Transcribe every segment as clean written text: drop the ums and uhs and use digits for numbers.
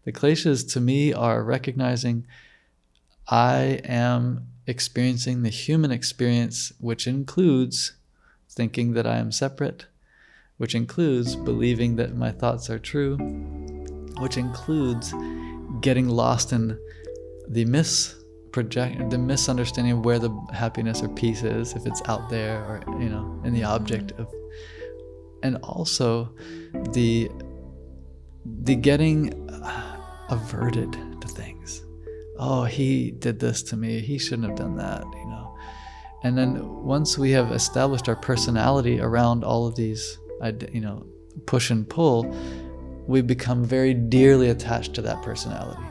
The kleshas to me are recognizing I am experiencing the human experience, which includes thinking that I am separate, which includes believing that my thoughts are true, which includes getting lost in the misunderstanding of where the happiness or peace is, if it's out there or, in the object of, and also the getting averted to things. Oh, he did this to me. He shouldn't have done that, And then once we have established our personality around all of these, push and pull, we become very dearly attached to that personality.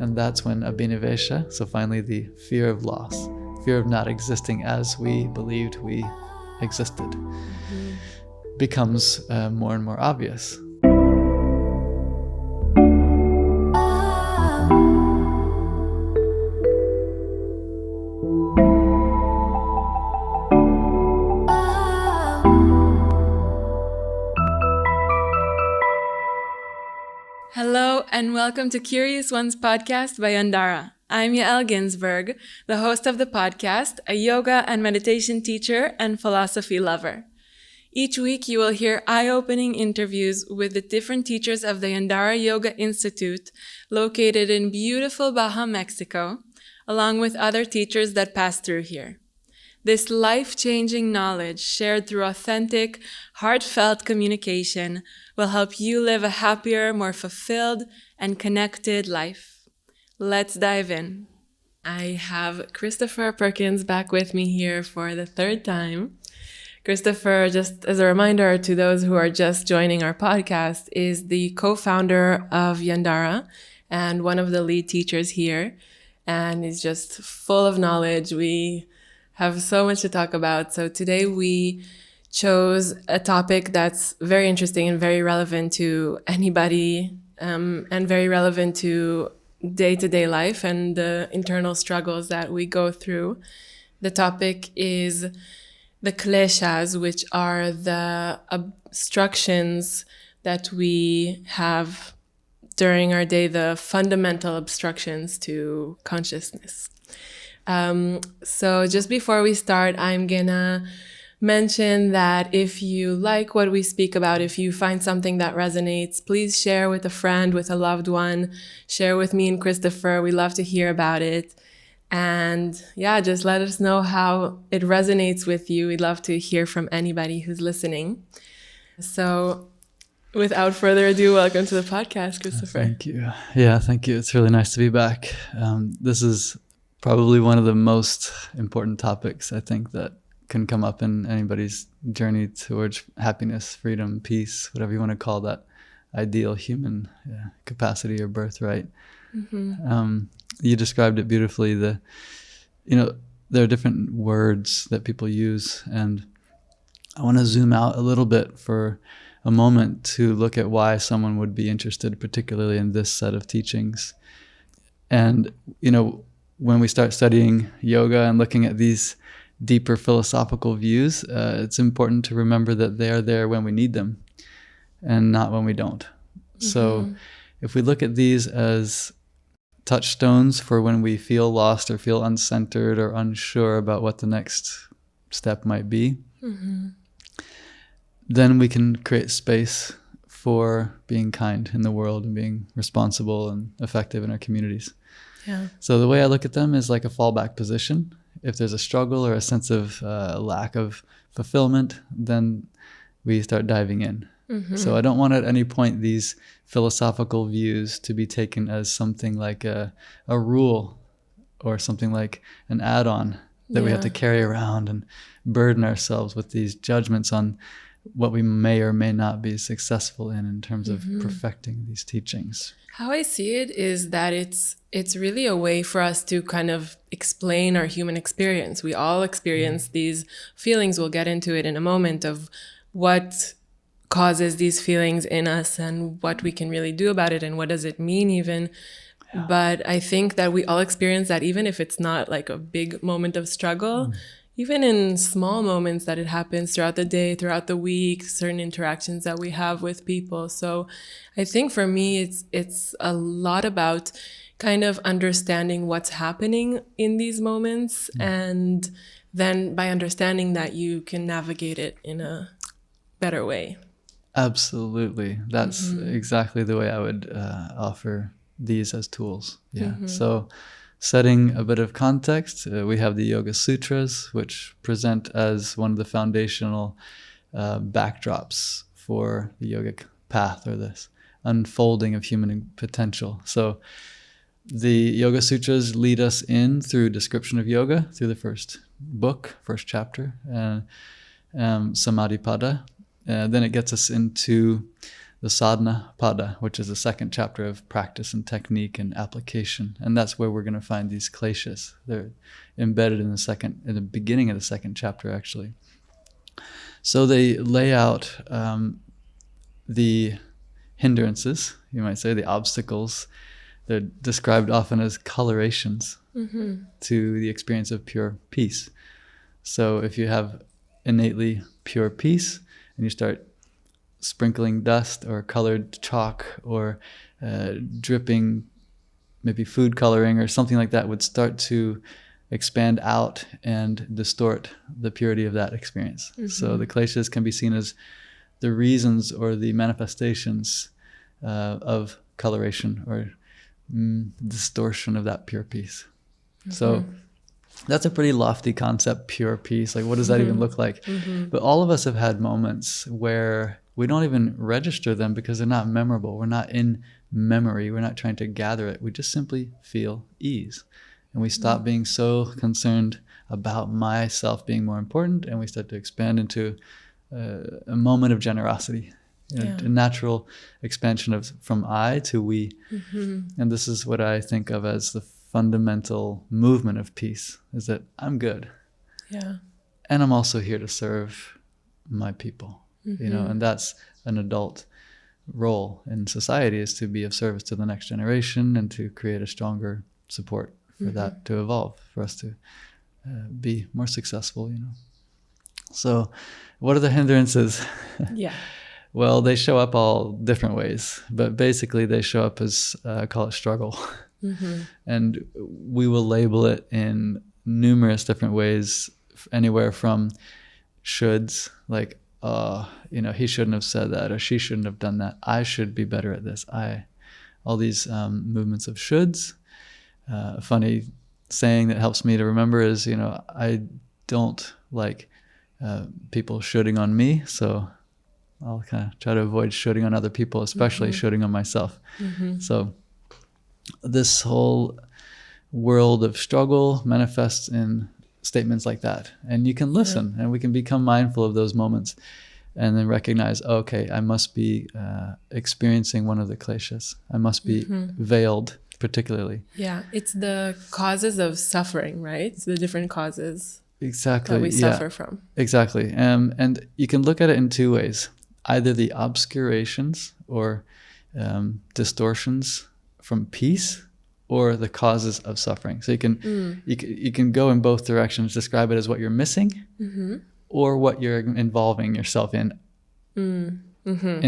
And that's when abhinivesha, so finally the fear of loss, fear of not existing as we believed we existed, becomes more and more obvious. Hello and welcome to Curious Ones podcast by Yandara. I'm Yael Ginzburg, the host of the podcast, a yoga and meditation teacher and philosophy lover. Each week you will hear eye-opening interviews with the different teachers of the Yandara Yoga Institute, located in beautiful Baja, Mexico, along with other teachers that pass through here. This life-changing knowledge shared through authentic, heartfelt communication will help you live a happier, more fulfilled, and connected life. Let's dive in. I have Christopher Perkins back with me here for the third time. Christopher, just as a reminder to those who are just joining our podcast, is the co-founder of Yandara and one of the lead teachers here. And he's just full of knowledge. We have so much to talk about. So today we chose a topic that's very interesting and very relevant to anybody, and very relevant to day-to-day life and the internal struggles that we go through. The topic is the Kleshas, which are the obstructions that we have during our day, the fundamental obstructions to consciousness. So just before we start, I'm gonna mention that if you like what we speak about, if you find something that resonates, please share with a friend, with a loved one, share with me and Christopher. We love to hear about it. And yeah, just let us know how it resonates with you. We'd love to hear from anybody who's listening. So without further ado, welcome to the podcast, Christopher. Thank you. Yeah, thank you. It's really nice to be back. This is probably one of the most important topics, I think, that can come up in anybody's journey towards happiness, freedom, peace, whatever you want to call that ideal human capacity or birthright. You described it beautifully. There are different words that people use, and I want to zoom out a little bit for a moment to look at why someone would be interested particularly in this set of teachings. And, when we start studying yoga and looking at these deeper philosophical views, it's important to remember that they are there when we need them and not when we don't. So if we look at these as touchstones for when we feel lost or feel uncentered or unsure about what the next step might be, then we can create space for being kind in the world and being responsible and effective in our communities. Yeah. So the way I look at them is like a fallback position. If there's a struggle or a sense of lack of fulfillment, then we start diving in. So I don't want at any point these philosophical views to be taken as something like a rule or something like an add-on that we have to carry around and burden ourselves with these judgments on what we may or may not be successful in terms of perfecting these teachings. How I see it is that it's really a way for us to kind of explain our human experience. We all experience these feelings. We'll get into it in a moment of what causes these feelings in us and what we can really do about it and what does it mean even. But I think that we all experience that even if it's not like a big moment of struggle, even in small moments that it happens throughout the day, throughout the week, certain interactions that we have with people. So I think for me, it's a lot about kind of understanding what's happening in these moments. And then by understanding that, you can navigate it in a better way. Absolutely. That's exactly the way I would offer these as tools. Yeah. So setting a bit of context, we have the Yoga Sutras, which present as one of the foundational backdrops for the yogic path, or this unfolding of human potential. So the Yoga Sutras lead us in through description of yoga, through the first book, first chapter, Samadhi Pada. Then it gets us into the Sadhana Pada, which is the second chapter of practice and technique and application. And that's where we're going to find these Kleshas. They're embedded in the beginning of the second chapter, actually. So they lay out the hindrances, you might say, the obstacles. They're described often as colorations to the experience of pure peace. So if you have innately pure peace and you start sprinkling dust or colored chalk or dripping maybe food coloring or something like that, would start to expand out and distort the purity of that experience. So the Kleshas can be seen as the reasons or the manifestations of coloration or distortion of that pure peace. So that's a pretty lofty concept, pure peace. Like, what does that even look like? But all of us have had moments where we don't even register them because they're not memorable. We're not in memory. We're not trying to gather it. We just simply feel ease. And we stop being so concerned about myself being more important, and we start to expand into a moment of generosity. A natural expansion of from I to we. And this is what I think of as the fundamental movement of peace, is that I'm good. And I'm also here to serve my people. And that's an adult role in society, is to be of service to the next generation and to create a stronger support for that to evolve, for us to be more successful, So what are the hindrances? Well, they show up all different ways, but basically they show up as, I call it struggle. And we will label it in numerous different ways, anywhere from shoulds, like, he shouldn't have said that, or she shouldn't have done that. I should be better at this. All these movements of shoulds. A funny saying that helps me to remember is, I don't like people shoulding on me, so I'll kind of try to avoid shoulding on other people, especially shoulding on myself. So this whole world of struggle manifests in statements like that. And you can listen, and we can become mindful of those moments and then recognize, okay, I must be experiencing one of the Kleshas. I must be veiled particularly. It's the causes of suffering, right? It's the different causes that we suffer from. Exactly. And you can look at it in two ways. Either the obscurations or distortions from peace, or the causes of suffering. So you can go in both directions, describe it as what you're missing or what you're involving yourself in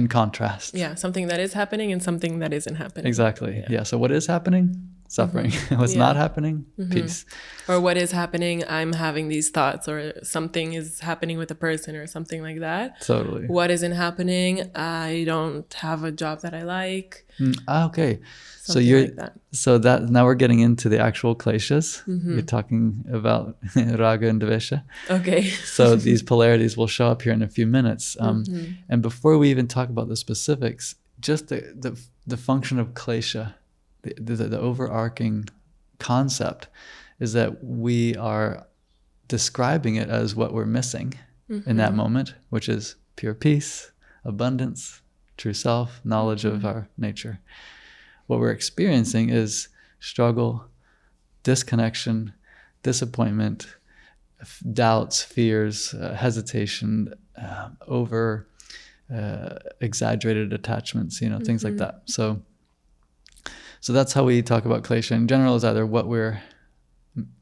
contrast. Something that is happening and something that isn't happening. Exactly. So what is happening? Suffering. What's not happening? Peace. Or what is happening? I'm having these thoughts, or something is happening with a person or something like that. Totally. What isn't happening? I don't have a job that I like. Okay. So now we're getting into the actual Kleshas. You're talking about Raga and Dvesha. Okay. So these polarities will show up here in a few minutes. And before we even talk about the specifics, just the function of Klesha, the overarching concept is that we are describing it as what we're missing in that moment, which is pure peace, abundance, true self, knowledge of our nature. What we're experiencing is struggle, disconnection, disappointment, doubts, fears, hesitation, over exaggerated attachments, things like that. So that's how we talk about Klesha in general, is either what we're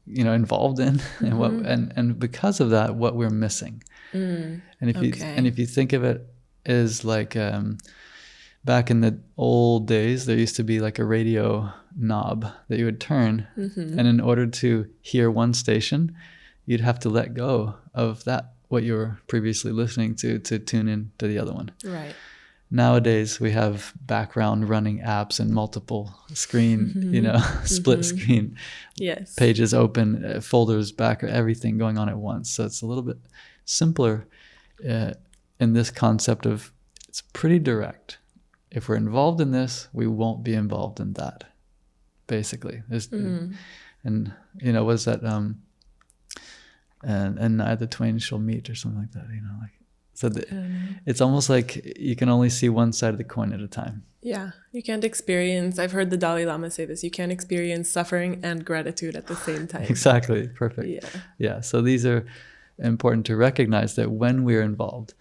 involved in, and what and because of that, what we're missing. And if you think of it as like back in the old days, there used to be like a radio knob that you would turn, and in order to hear one station, you'd have to let go of that what you were previously listening to tune in to the other one. Right. Nowadays, we have background running apps and multiple screen, split screen pages open, folders back, everything going on at once. So it's a little bit simpler in this concept of it's pretty direct. If we're involved in this, we won't be involved in that, basically. And, was that, and neither twain shall meet or something like that, So it's almost like you can only see one side of the coin at a time. Yeah, you can't experience, I've heard the Dalai Lama say this, you can't experience suffering and gratitude at the same time. Exactly, perfect. Yeah, so these are important to recognize that when we're involved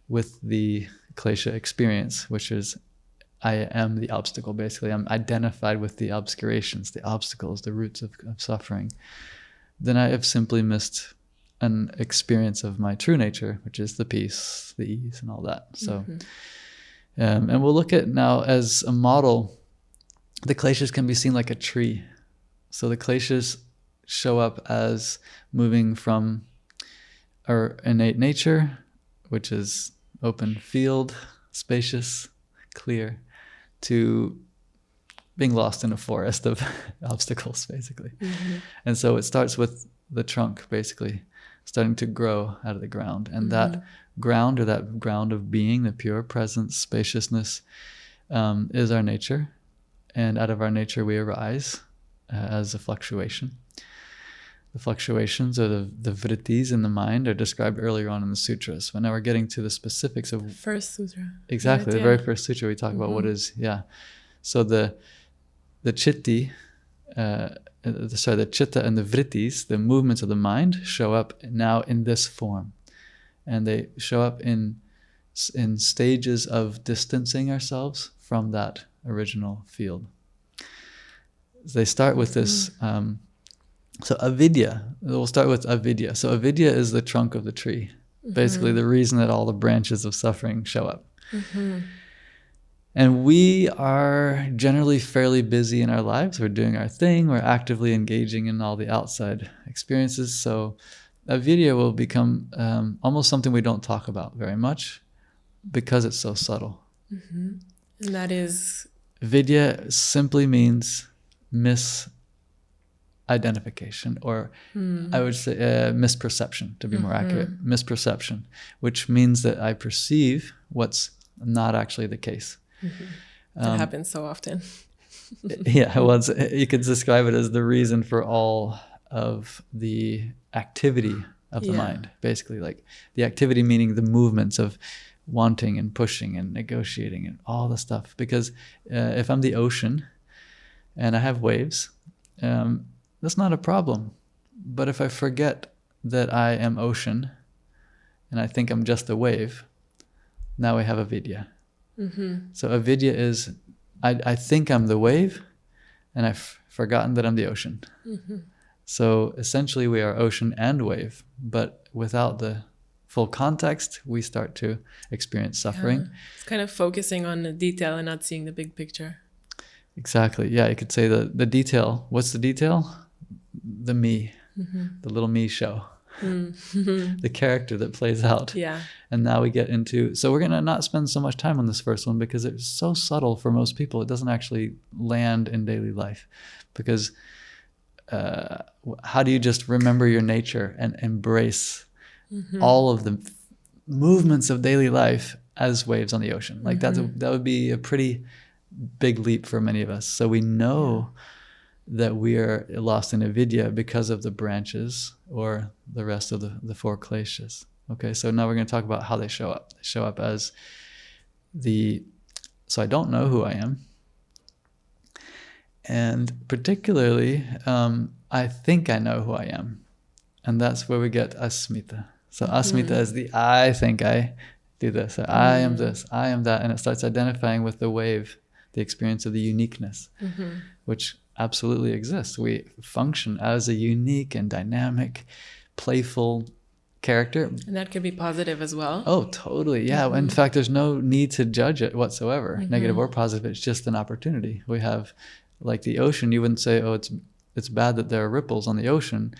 with the Klesha experience, which is I am the obstacle, basically, I'm identified with the obscurations, the obstacles, the roots of suffering, then I have simply missed an experience of my true nature, which is the peace, the ease, and all that. So, and we'll look at now as a model, the Kleshas can be seen like a tree. So the Kleshas show up as moving from our innate nature, which is open field, spacious, clear, to being lost in a forest of obstacles, basically. And so it starts with the trunk, basically, starting to grow out of the ground. And that ground, or that ground of being, the pure presence, spaciousness, is our nature. And out of our nature we arise as a fluctuation. The fluctuations, or the vrittis in the mind, are described earlier on in the sutras. But now we're getting to the specifics of... First sutra. Exactly, the very first sutra we talk about what is, So the chitti... the chitta and the vrittis, the movements of the mind, show up now in this form, and they show up in stages of distancing ourselves from that original field. They start with this. So avidya. We'll start with avidya. So avidya is the trunk of the tree, basically the reason that all the branches of suffering show up. And we are generally fairly busy in our lives. We're doing our thing. We're actively engaging in all the outside experiences. So avidya will become almost something we don't talk about very much because it's so subtle. And that is? Vidya simply means misidentification, or I would say misperception, to be more accurate. Misperception, which means that I perceive what's not actually the case. That happens so often. Well, you could describe it as the reason for all of the activity of the mind, basically, like the activity meaning the movements of wanting and pushing and negotiating and all the stuff. Because if I'm the ocean and I have waves, that's not a problem. But if I forget that I am ocean and I think I'm just a wave, now we have avidya. So avidya is, I think I'm the wave, and I've forgotten that I'm the ocean. So essentially we are ocean and wave, but without the full context, we start to experience suffering. It's kind of focusing on the detail and not seeing the big picture. Exactly. Yeah, you could say the detail. What's the detail? The me, the little me show. The character that plays out. And now we get into, so we're going to not spend so much time on this first one because it's so subtle for most people. It doesn't actually land in daily life, because how do you just remember your nature and embrace all of the movements of daily life as waves on the ocean? Like that would be a pretty big leap for many of us. So we know that we are lost in avidya because of the branches, or the rest of the four kleshas. Okay, so now we're going to talk about how they show up. They show up as so I don't know who I am. And particularly, I think I know who I am. And that's where we get asmita. So asmita is the I think I do this. So I am this, I am that. And it starts identifying with the wave the experience of the uniqueness, which absolutely exists. We function as a unique and dynamic, playful character. And that could be positive as well. Oh, totally. Yeah. In fact, there's no need to judge it whatsoever, negative or positive. It's just an opportunity. We have, like the ocean, you wouldn't say, oh, it's bad that there are ripples on the ocean.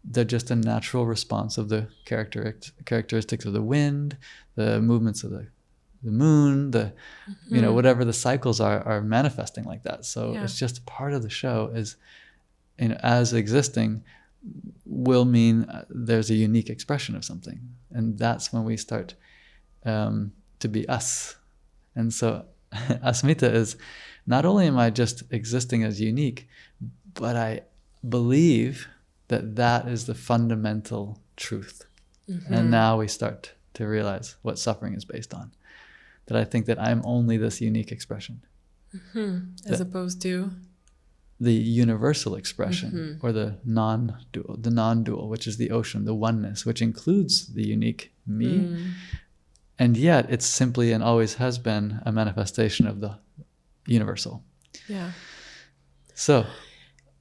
They're just a natural response of the characteristics of the wind, the movements of the moon, you know, whatever the cycles are manifesting like that. So it's just part of the show is, you know, as existing will mean there's a unique expression of something. And that's when we start to be us. And so asmita is, not only am I just existing as unique, but I believe that is the fundamental truth. And now we start to realize what suffering is based on. That I think that I'm only this unique expression. As opposed to? The universal expression, or the non-dual, which is the ocean, the oneness, which includes the unique me. And yet it's simply and always has been a manifestation of the universal. Yeah. So,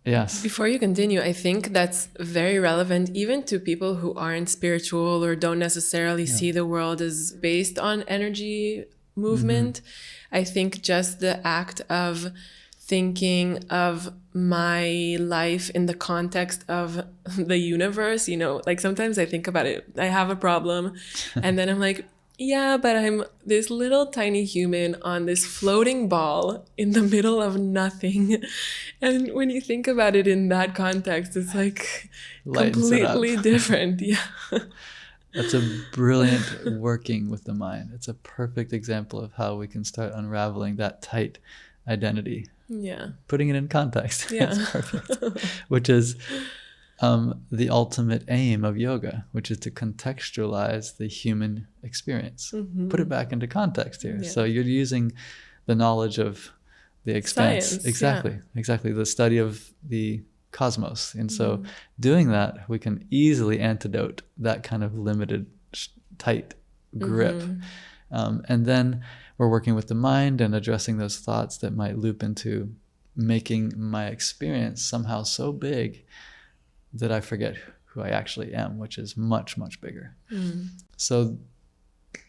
yes. Before you continue, I think that's very relevant even to people who aren't spiritual or don't necessarily see the world as based on energy movement. I think just the act of thinking of my life in the context of the universe, you know, like sometimes I think about it, I have a problem and then I'm like, yeah, but I'm this little tiny human on this floating ball in the middle of nothing. And when you think about it in that context, it's like completely different. Yeah. That's a brilliant working with the mind. It's a perfect example of how we can start unraveling that tight identity. Yeah. Putting it in context. Yeah. It's perfect. Which is the ultimate aim of yoga, which is to contextualize the human experience. Put it back into context here. So you're using the knowledge of the expanse. Science, Exactly. The study of the cosmos. And so doing that, we can easily antidote that kind of limited, tight grip. And then we're working with the mind and addressing those thoughts that might loop into making my experience somehow so big that I forget who I actually am, which is much, much bigger. So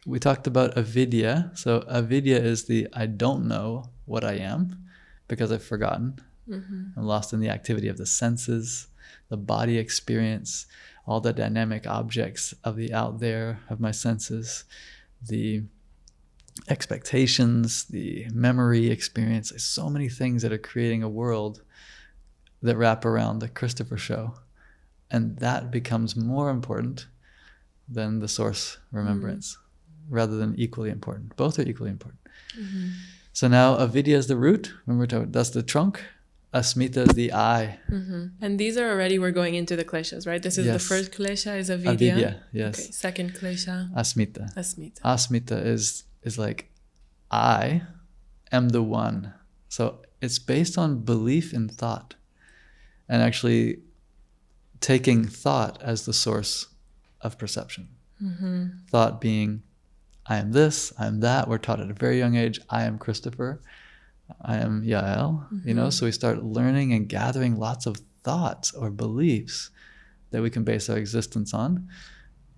we talked about avidya. So avidya is the I don't know what I am because I've forgotten. I'm lost in the activity of the senses, the body experience, all the dynamic objects of the out there of my senses, the expectations, the memory experience. There's so many things that are creating a world that wrap around the Christopher show. And that becomes more important than the source remembrance, rather than equally important. Both are equally important. So now avidya is the root. Remember, that's the trunk. Asmita is the eye. And these are already, we're going into the kleshas, right? This is the first klesha is avidya. Avidya, yes. Okay, second klesha. Asmita. Asmita. Asmita is like, I am the one. So it's based on belief in thought. And actually taking thought as the source of perception. Thought being, I am this, I am that. We're taught at a very young age, I am Christopher, I am Yael, you know, so we start learning and gathering lots of thoughts or beliefs that we can base our existence on,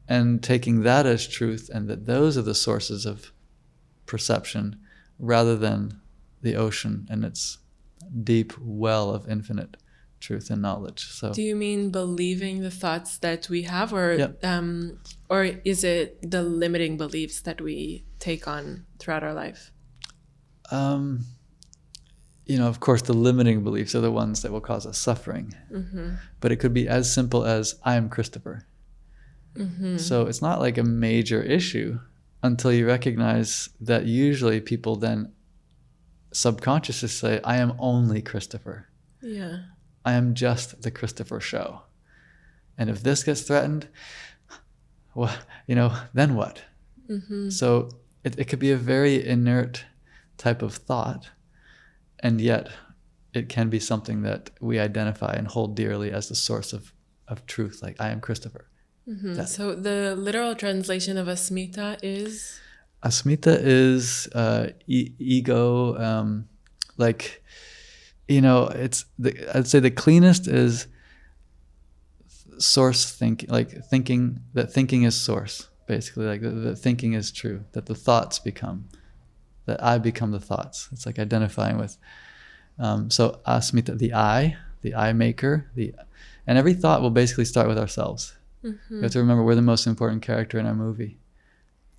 and taking that as truth, and that those are the sources of perception rather than the ocean and its deep well of infinite truth and knowledge. So do you mean believing the thoughts that we have, or or is it the limiting beliefs that we take on throughout our life? You know, of course, the limiting beliefs are the ones that will cause us suffering. But it could be as simple as, I am Christopher. So it's not like a major issue until you recognize that usually people then subconsciously say, I am only Christopher. Yeah. I am just the Christopher show. And if this gets threatened, well, you know, then what? So it could be a very inert type of thought. And yet it can be something that we identify and hold dearly as the source of truth. Like, I am Christopher. So the literal translation of asmita is? Asmita is ego like, I'd say the cleanest is source thinking, like thinking that thinking is source, basically, like that thinking is true, that the thoughts become, that I become the thoughts. It's like identifying with, so asmita, the I maker, and every thought will basically start with ourselves. You have to remember we're the most important character in our movie.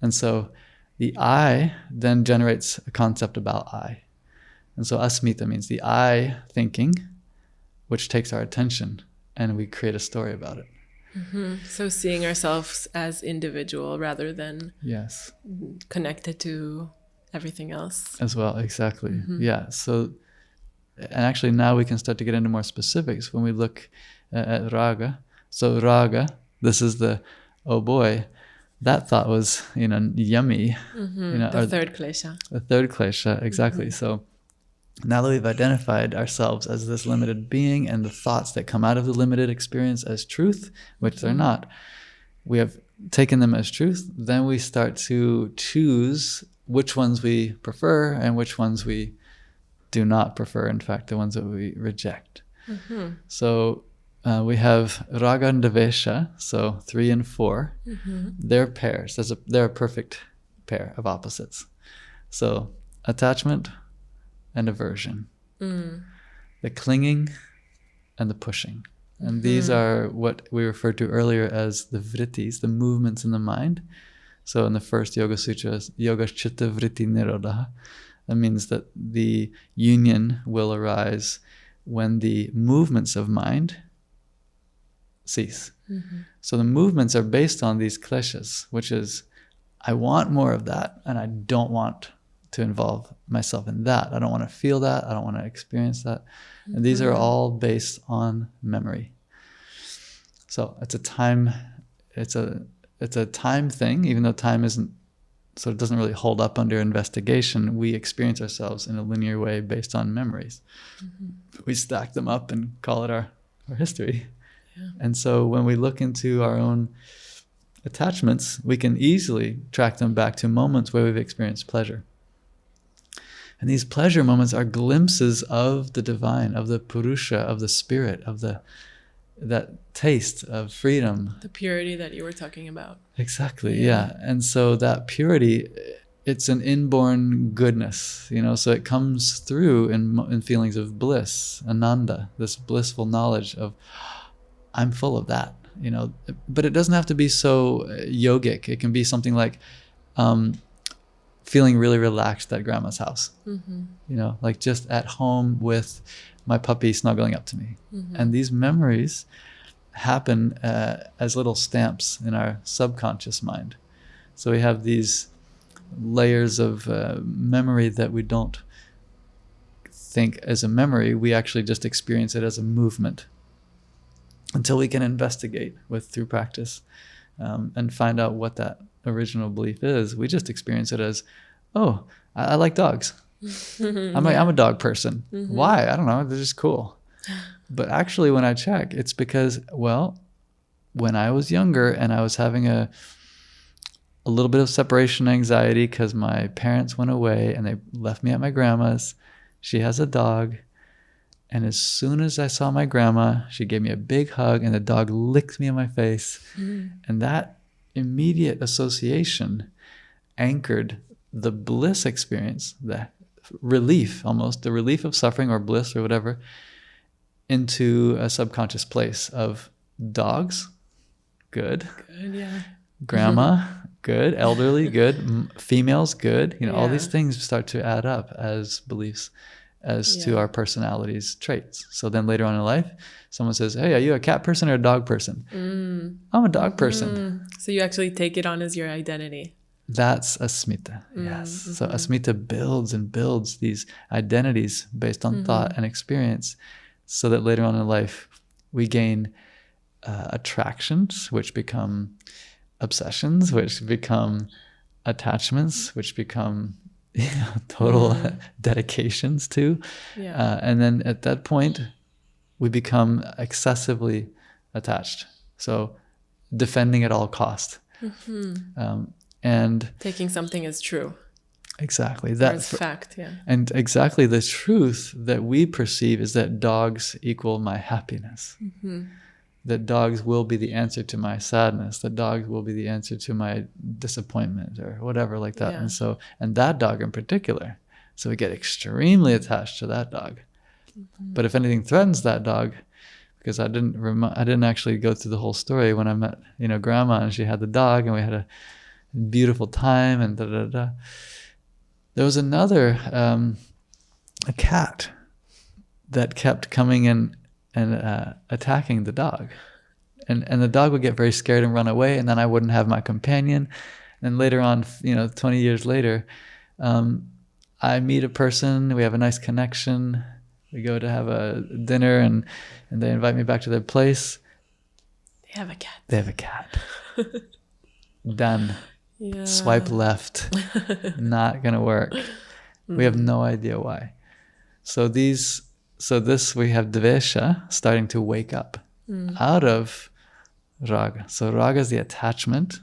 And so the I then generates a concept about I. And so asmita means the I thinking, which takes our attention, and we create a story about it. So seeing ourselves as individual rather than Yes. connected to everything else. As well, exactly. Yeah. So, and actually now we can start to get into more specifics when we look at raga. So raga, this is oh boy, that thought was, yummy. The third klesha. The third klesha, exactly. So now that we've identified ourselves as this limited being and the thoughts that come out of the limited experience as truth, which they're not, we have taken them as truth, then we start to choose which ones we prefer and which ones we do not prefer. In fact, the ones that we reject. So we have raga and devesha, so 3 and 4. They're pairs. They're a perfect pair of opposites. So attachment and aversion, the clinging and the pushing. And these are what we referred to earlier as the vrittis, the movements in the mind. So in the first Yoga Sutra, Yoga Chitta Vritti Nirodha, that means that the union will arise when the movements of mind cease. So the movements are based on these kleshas, which is, I want more of that, and I don't want to involve myself in that. I don't want to feel that. I don't want to experience that. And these are all based on memory. So it's a time thing, even though time doesn't really hold up under investigation. We experience ourselves in a linear way based on memories. We stack them up and call it our history. Yeah. And so when we look into our own attachments, we can easily track them back to moments where we've experienced pleasure. And these pleasure moments are glimpses of the divine, of the Purusha, of the spirit, of that taste of freedom. The purity that you were talking about. Exactly, yeah. And so that purity, it's an inborn goodness, so it comes through in feelings of bliss, ananda, this blissful knowledge of, I'm full of that, But it doesn't have to be so yogic. It can be something like, feeling really relaxed at grandma's house, like just at home with my puppy snuggling up to me. And these memories happen as little stamps in our subconscious mind. So we have these layers of memory that we don't think as a memory. We actually just experience it as a movement until we can investigate through practice and find out what that original belief is. We just experience it as, oh, I like dogs. I'm a dog person. Why? I don't know. They're just cool. But actually, when I check, it's because, when I was younger and I was having a little bit of separation anxiety because my parents went away and they left me at my grandma's. She has a dog. And as soon as I saw my grandma, she gave me a big hug and the dog licked me in my face. And that immediate association anchored the bliss experience, the relief almost, the relief of suffering or bliss or whatever, into a subconscious place of dogs, good. Good, yeah. Grandma, good. Elderly, good. Females, good. All these things start to add up as beliefs to our personalities traits. So then later on in life, someone says, hey, are you a cat person or a dog person? I'm a dog person. So you actually take it on as your identity. That's asmita, yes. So asmita builds and builds these identities based on thought and experience so that later on in life we gain attractions, which become obsessions, which become attachments, which become total dedications to. And then at that point, we become excessively attached. So defending at all cost. And taking something as true. Exactly. That's fact, yeah. And exactly the truth that we perceive is that dogs equal my happiness. That dogs will be the answer to my sadness. That dogs will be the answer to my disappointment or whatever like that. Yeah. And that dog in particular. So we get extremely attached to that dog. But if anything threatens that dog, because I didn't actually go through the whole story when I met, grandma, and she had the dog and we had a beautiful time and da-da-da. There was another, a cat that kept coming in and attacking the dog. And the dog would get very scared and run away, and then I wouldn't have my companion. And later on, 20 years later, I meet a person, we have a nice connection, we go to have a dinner, and they invite me back to their place. They have a cat. They have a cat. Done. Yeah. Swipe left. Not gonna work. We have no idea why. So we have Dvesha starting to wake up out of Raga. So Raga is the attachment,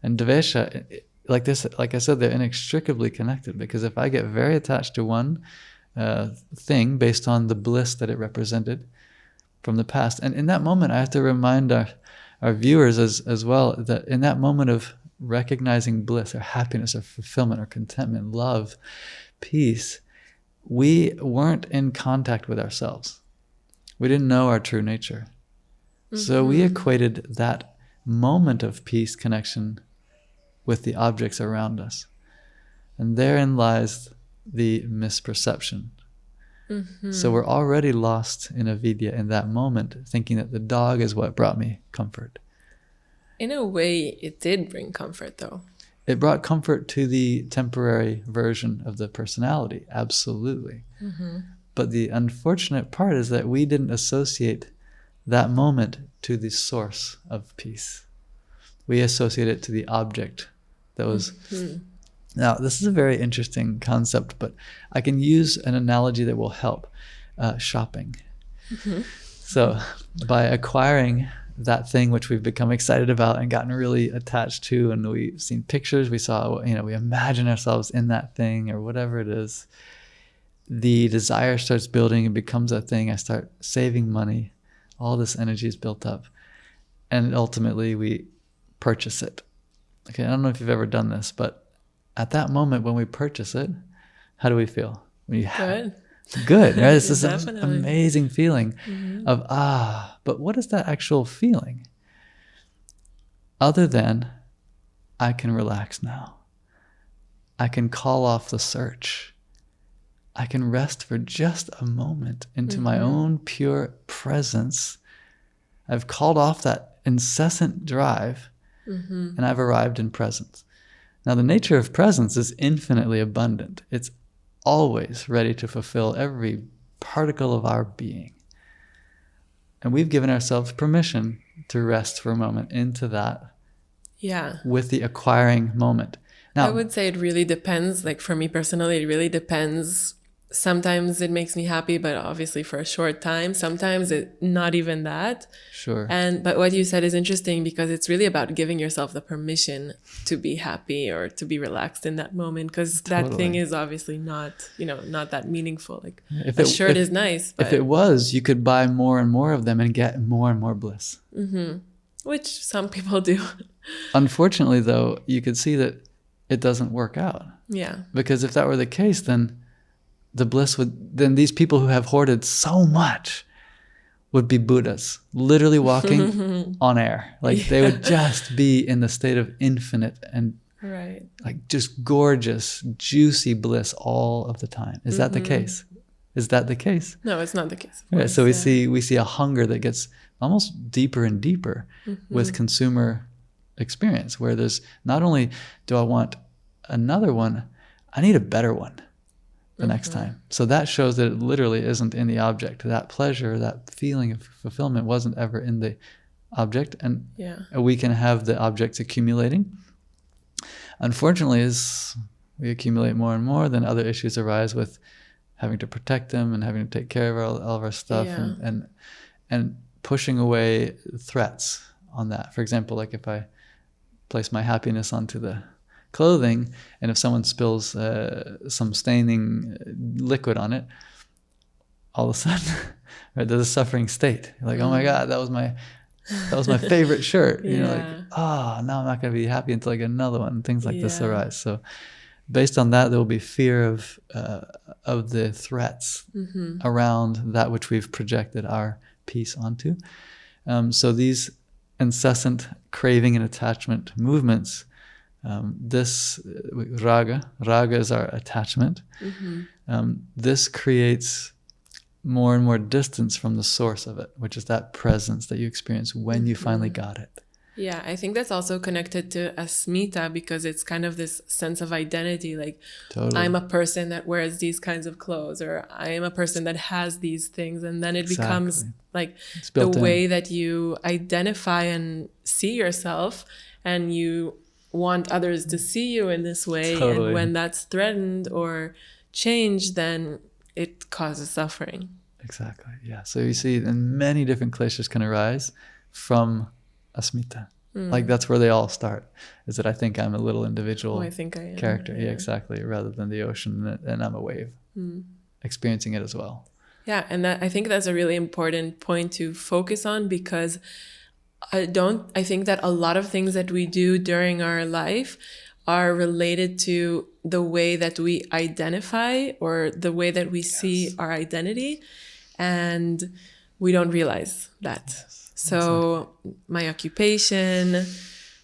and Dvesha, like I said, they're inextricably connected, because if I get very attached to one thing based on the bliss that it represented from the past, and in that moment I have to remind our viewers as well that in that moment of recognizing bliss or happiness or fulfillment or contentment, love, peace, we weren't in contact with ourselves. We didn't know our true nature. So we equated that moment of peace connection with the objects around us. And therein lies the misperception. So we're already lost in avidya in that moment, thinking that the dog is what brought me comfort. In a way, it did bring comfort, though. It brought comfort to the temporary version of the personality, absolutely. But the unfortunate part is that we didn't associate that moment to the source of peace. We associate it to the object that was... Now, this is a very interesting concept, but I can use an analogy that will help. Shopping. So by acquiring that thing which we've become excited about and gotten really attached to, and we've seen pictures, we saw, we imagine ourselves in that thing or whatever it is, the desire starts building and becomes a thing. I start saving money. All this energy is built up, and ultimately we purchase it. Okay, I don't know if you've ever done this, but at that moment when we purchase it, how do we feel? Good, right? It's this amazing feeling of, but what is that actual feeling? Other than, I can relax now. I can call off the search. I can rest for just a moment into my own pure presence. I've called off that incessant drive, and I've arrived in presence. Now, the nature of presence is infinitely abundant. It's always ready to fulfill every particle of our being. And we've given ourselves permission to rest for a moment into that with the acquiring moment. Now, I would say it really depends. Like for me personally, it really depends. Sometimes it makes me happy, but obviously for a short time. Sometimes not even that. Sure. But what you said is interesting, because it's really about giving yourself the permission to be happy or to be relaxed in that moment, because that thing is obviously not that meaningful. Like a shirt is nice, but if it was, you could buy more and more of them and get more and more bliss. Which some people do. Unfortunately, though, you could see that it doesn't work out. Yeah. Because if that were the case, then the bliss then these people who have hoarded so much would be Buddhas, literally walking on air. Like they would just be in the state of infinite and like just gorgeous, juicy bliss all of the time. Is that the case? Is that the case? No, it's not the case. Right. So we see a hunger that gets almost deeper and deeper with consumer experience, where there's not only do I want another one, I need a better one the next time. So that shows that it literally isn't in the object. That pleasure, that feeling of fulfillment wasn't ever in the object. And we can have the objects accumulating. Unfortunately, as we accumulate more and more, then other issues arise with having to protect them and having to take care of all of our stuff and pushing away threats on that. For example, like if I place my happiness onto the clothing, and if someone spills some staining liquid on it, all of a sudden, right, there's a suffering state. You're like, oh my God, that was my favorite shirt. You know, like, now I'm not going to be happy until I get another one. Things like this arise. So based on that, there will be fear of the threats around that which we've projected our peace onto. So these incessant craving and attachment movements, this raga is our attachment. This creates more and more distance from the source of it, which is that presence that you experience when you finally got it. Yeah, I think that's also connected to asmita, because it's kind of this sense of identity. Like, totally. I'm a person that wears these kinds of clothes, or I am a person that has these things. And then it becomes like the way that you identify and see yourself, and you want others to see you in this way. Totally. And when that's threatened or changed, then it causes suffering. Exactly. Yeah. So you see, and many different kleshas can arise from asmita. Like that's where they all start, is that I think I'm a little individual I think I am. Character. Yeah, exactly. Rather than the ocean, and I'm a wave experiencing it as well. Yeah. And I think that's a really important point to focus on, because I think that a lot of things that we do during our life are related to the way that we identify, or the way that we see our identity, and we don't realize that. Yes. So my occupation,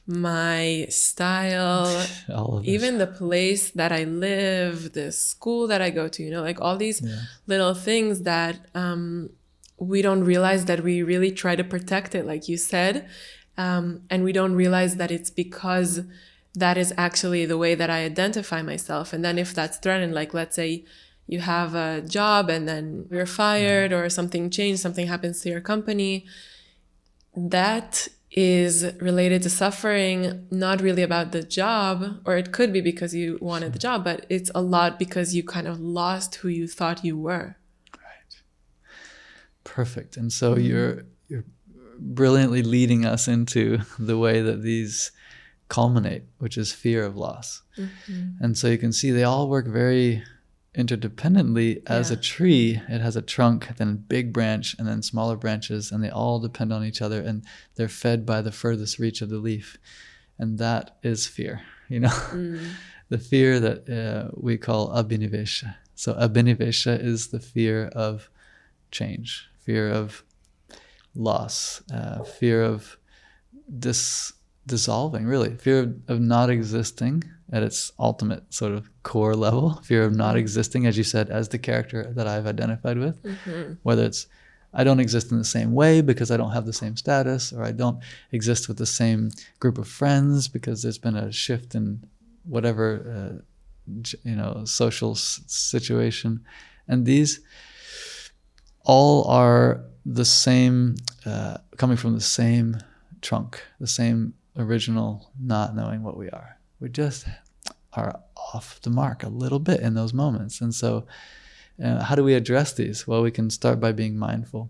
my style, even the place that I live, the school that I go to, like all these little things that we don't realize that we really try to protect it, like you said. And we don't realize that it's because that is actually the way that I identify myself. And then if that's threatened, like let's say you have a job and then you're fired, or something changed, something happens to your company, that is related to suffering, not really about the job, or it could be because you wanted the job, but it's a lot because you kind of lost who you thought you were. Right. Perfect. And so you're brilliantly leading us into the way that these culminate, which is fear of loss. And so you can see they all work very interdependently. As a tree, it has a trunk, then a big branch, and then smaller branches, and they all depend on each other, and they're fed by the furthest reach of the leaf. And that is fear, the fear that we call abhinivesha. So abhinivesha is the fear of change, fear of loss, fear of dissolving, really, fear of not existing at its ultimate sort of core level, fear of not existing, as you said, as the character that I've identified with, whether it's I don't exist in the same way because I don't have the same status, or I don't exist with the same group of friends because there's been a shift in whatever, social situation. And these all are the same, coming from the same trunk, the same original not knowing what we are. We just are off the mark a little bit in those moments. And so how do we address these? Well, we can start by being mindful.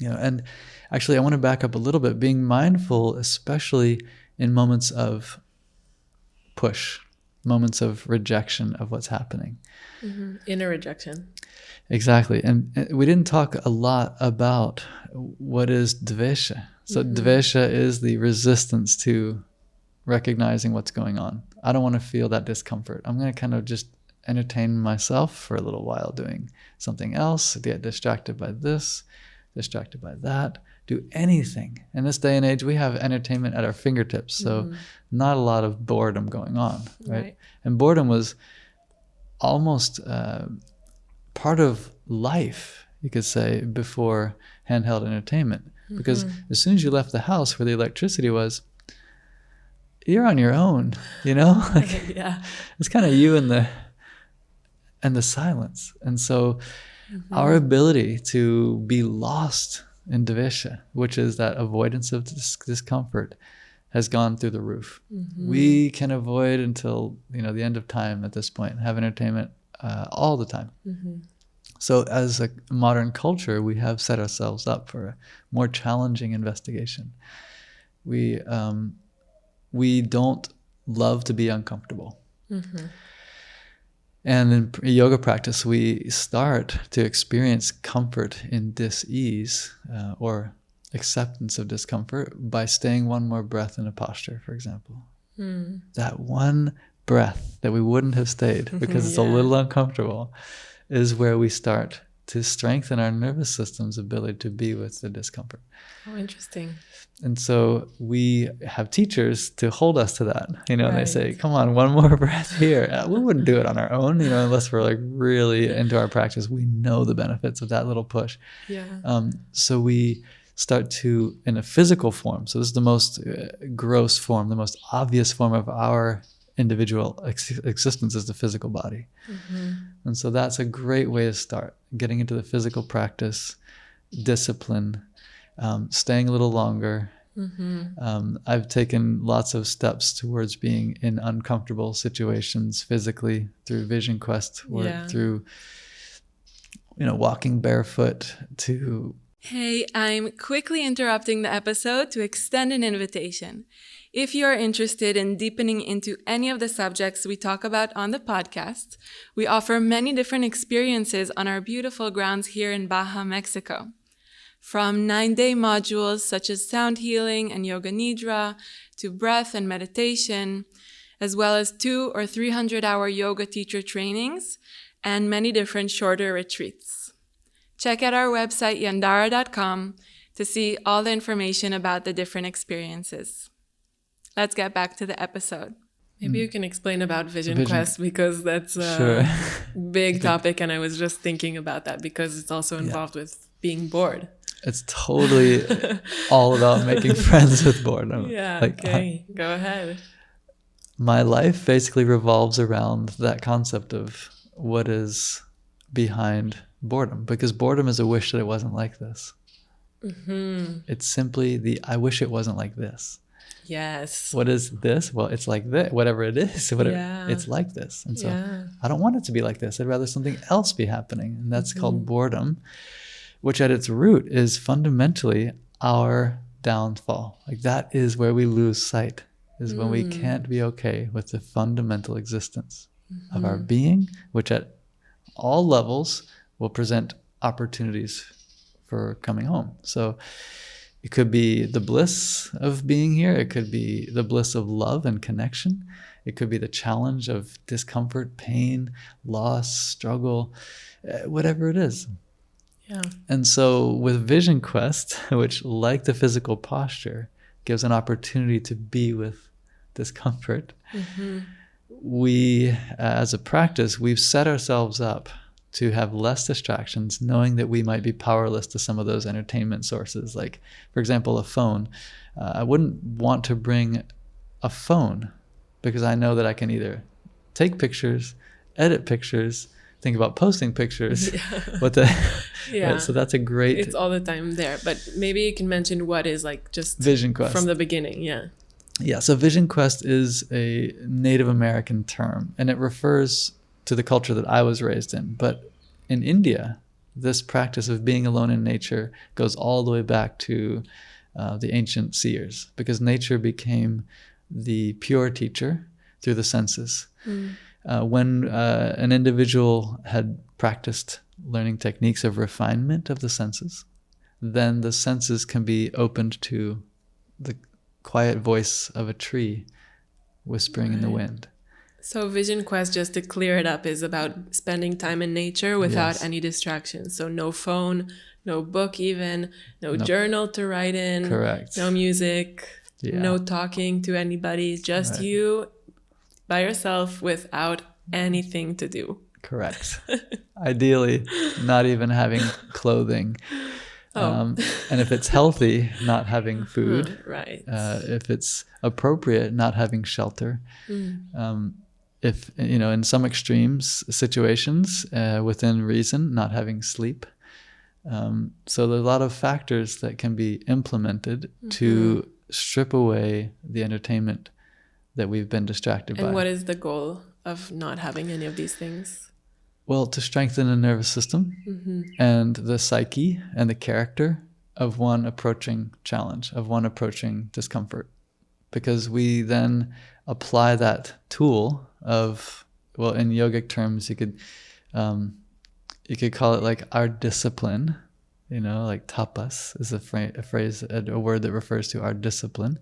And actually I want to back up a little bit. Being mindful, especially in moments of push, moments of rejection of what's happening. Inner rejection. Exactly. And we didn't talk a lot about what is dvesha. So dvesha is the resistance to recognizing what's going on. I don't want to feel that discomfort. I'm going to kind of just entertain myself for a little while doing something else, get distracted by this, distracted by that, do anything. In this day and age, we have entertainment at our fingertips. So not a lot of boredom going on, right? And boredom was almost part of life, you could say, before handheld entertainment. Because as soon as you left the house where the electricity was, you're on your own, It's kind of you and the silence. And so our ability to be lost in dvesha, which is that avoidance of discomfort, has gone through the roof. We can avoid until the end of time at this point, have entertainment all the time. So as a modern culture, we have set ourselves up for a more challenging investigation. We don't love to be uncomfortable. And in yoga practice, we start to experience comfort in dis-ease or acceptance of discomfort by staying one more breath in a posture, for example. That one breath that we wouldn't have stayed because it's a little uncomfortable is where we start to strengthen our nervous system's ability to be with the discomfort. Oh, interesting. And so we have teachers to hold us to that, and they say, come on, one more breath here. We wouldn't do it on our own, unless we're like really into our practice. We know the benefits of that little push. So we start to, in a physical form, so this is the most gross form, the most obvious form of our individual existence is the physical body. And so that's a great way to start, getting into the physical practice, discipline, staying a little longer. I've taken lots of steps towards being in uncomfortable situations physically through Vision Quest work, through walking barefoot to... Hey, I'm quickly interrupting the episode to extend an invitation. If you are interested in deepening into any of the subjects we talk about on the podcast, we offer many different experiences on our beautiful grounds here in Baja, Mexico. From 9-day modules such as sound healing and yoga nidra to breath and meditation, as well as 200 or 300-hour yoga teacher trainings and many different shorter retreats. Check out our website, yandara.com, to see all the information about the different experiences. Let's get back to the episode. Maybe you can explain about Vision Quest, because that's Sure. big topic, and I was just thinking about that because it's also involved with being bored. It's totally all about making friends with boredom. Okay, go ahead. My life basically revolves around that concept of what is behind boredom, because boredom is a wish that it wasn't like this. It's simply I wish it wasn't like this. Yes. What is this? Well, it's like this. Whatever it is, it's like this. And so I don't want it to be like this. I'd rather something else be happening. And that's called boredom, which at its root is fundamentally our downfall. Like that is where we lose sight, is when we can't be okay with the fundamental existence of our being, which at all levels will present opportunities for coming home. So it could be the bliss of being here. It could be the bliss of love and connection. It could be the challenge of discomfort, pain, loss, struggle, whatever it is. And so with Vision Quest, which like the physical posture gives an opportunity to be with discomfort, we, as a practice, we've set ourselves up to have less distractions, knowing that we might be powerless to some of those entertainment sources. Like, for example, a phone. I wouldn't want to bring a phone because I know that I can either take pictures, edit pictures, think about posting pictures. Right? So that's a great... It's all the time there. But maybe you can mention what is like just Vision Quest. From the beginning, Yeah, so Vision Quest is a Native American term, and it refers to the culture that I was raised in. But in India, this practice of being alone in nature goes all the way back to the ancient seers, because nature became the pure teacher through the senses. When an individual had practiced learning techniques of refinement of the senses, then the senses can be opened to the quiet voice of a tree whispering in the wind. So Vision Quest, just to clear it up, is about spending time in nature without any distractions. So no phone, no book even, no journal to write in. Correct. No music, no talking to anybody, just you by yourself without anything to do. Correct. Ideally, not even having clothing. And if it's healthy, not having food. Right. If it's appropriate, not having shelter. If, in some extremes situations, within reason, not having sleep. So there's a lot of factors that can be implemented to strip away the entertainment that we've been distracted by. And what is the goal of not having any of these things? Well, to strengthen the nervous system and the psyche and the character of one approaching challenge, of one approaching discomfort. because we then apply that tool of, well, in yogic terms, you could call it like our discipline, like tapas is a word that refers to our discipline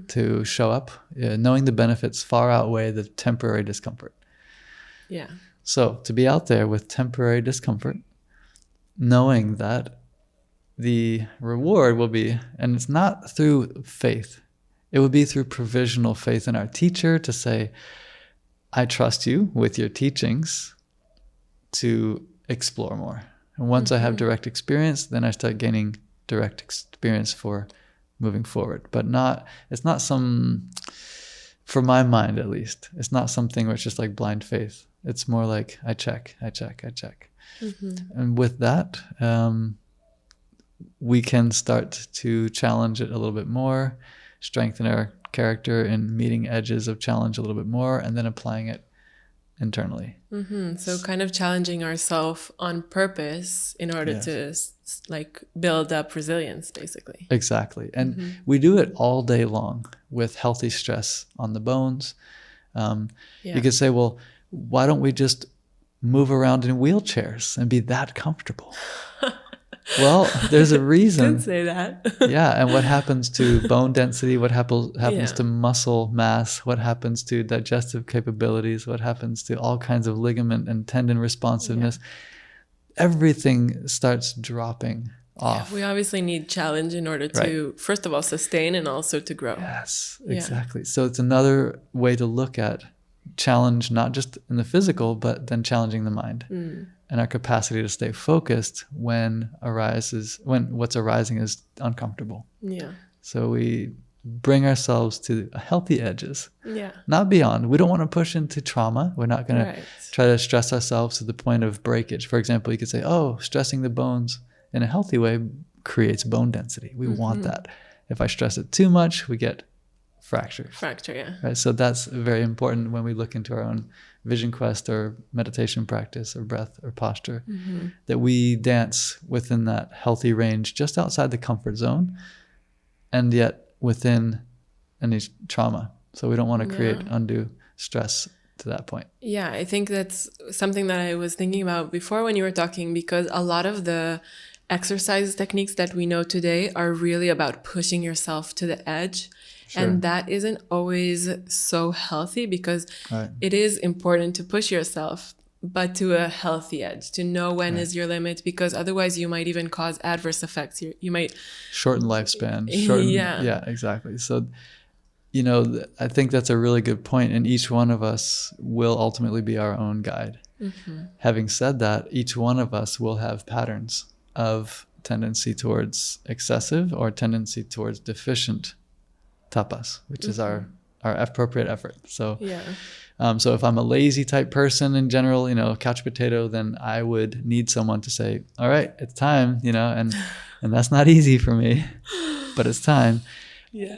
to show up, knowing the benefits far outweigh the temporary discomfort. Yeah. So to be out there with temporary discomfort, knowing that the reward will be, and it's not through faith, it will be through provisional faith in our teacher to say, I trust you with your teachings to explore more. And once I have direct experience, then I start gaining direct experience for moving forward. But it's not some, for my mind at least, it's not something where it's just like blind faith. It's more like I check. And with that, we can start to challenge it a little bit more, strengthen our character in meeting edges of challenge a little bit more, and then applying it internally. So kind of challenging ourselves on purpose in order to like build up resilience, basically. Exactly. And we do it all day long with healthy stress on the bones. You could say, well, why don't we just move around in wheelchairs and be that comfortable? Well, there's a reason. Did say that. Yeah, and what happens to bone density? What happens to muscle mass? What happens to digestive capabilities? What happens to all kinds of ligament and tendon responsiveness? Everything starts dropping off. We obviously need challenge in order to, first of all, sustain and also to grow. Yes, exactly. So it's another way to look at challenge, not just in the physical, but then challenging the mind and our capacity to stay focused when what's arising is uncomfortable. Yeah. So we bring ourselves to healthy edges, not beyond. We don't want to push into trauma. We're not going to try to stress ourselves to the point of breakage. For example, you could say, oh, stressing the bones in a healthy way creates bone density. We want that. If I stress it too much, we get fracture, right? So that's very important when we look into our own vision quest or meditation practice or breath or posture, that we dance within that healthy range just outside the comfort zone and yet within any trauma. So we don't want to create undue stress to that point. Yeah, I think that's something that I was thinking about before when you were talking, because a lot of the exercise techniques that we know today are really about pushing yourself to the edge. And that isn't always so healthy, because it is important to push yourself, but to a healthy edge, to know when is your limit, because otherwise you might even cause adverse effects. You might shorten lifespan. Yeah, exactly. So, I think that's a really good point. And each one of us will ultimately be our own guide. Having said that, each one of us will have patterns of tendency towards excessive or tendency towards deficient tapas, which is our appropriate effort. So, so if I'm a lazy type person in general, couch potato, then I would need someone to say, all right, it's time, and that's not easy for me, but it's time.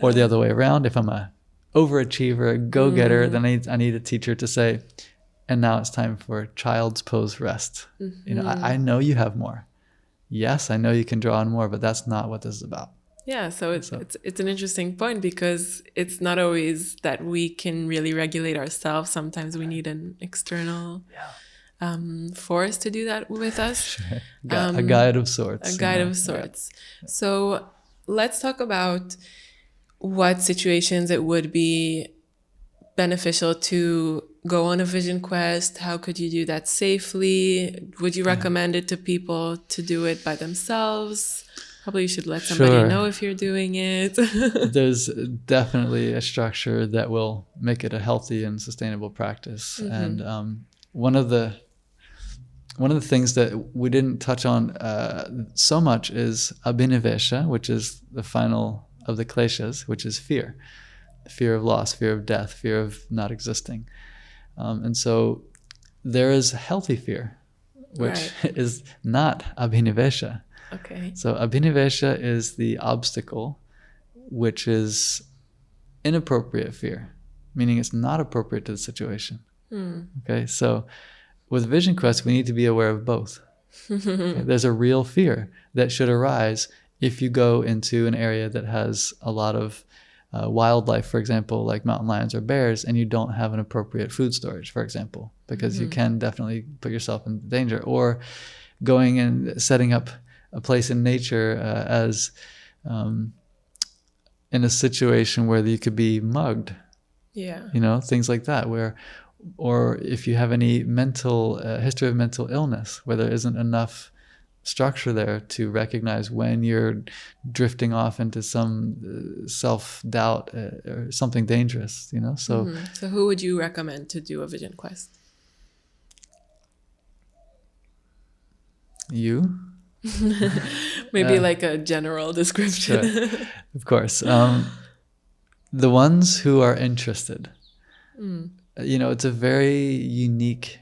Or the other way around, if I'm a overachiever, a go-getter, then I need a teacher to say, and now it's time for child's pose rest. I know you have more. Yes, I know you can draw on more, but that's not what this is about. Yeah, so it's an interesting point, because it's not always that we can really regulate ourselves. Sometimes we need an external force to do that with us. A guide of sorts. A guide of sorts. Yeah. So let's talk about what situations it would be beneficial to go on a vision quest. How could you do that safely? Would you recommend it to people to do it by themselves? Probably you should let somebody know if you're doing it. There's definitely a structure that will make it a healthy and sustainable practice. And one of the things that we didn't touch on so much is abhinivesha, which is the final of the Kleshas, which is fear of loss, fear of death, fear of not existing. And so there is healthy fear, which is not abhinivesha. Okay. So abhinivesha is the obstacle, which is inappropriate fear, meaning it's not appropriate to the situation. Okay, so with Vision Quest, we need to be aware of both. Okay? There's a real fear that should arise if you go into an area that has a lot of wildlife, for example, like mountain lions or bears, and you don't have an appropriate food storage, for example, because you can definitely put yourself in danger. Or going and setting up a place in nature as in a situation where you could be mugged. Yeah. Things like that, or if you have any mental history of mental illness, where there isn't enough structure there to recognize when you're drifting off into some self-doubt or something dangerous, so So who would you recommend to do a vision quest? you Maybe like a general description. Sure. Of course. The ones who are interested. It's a very unique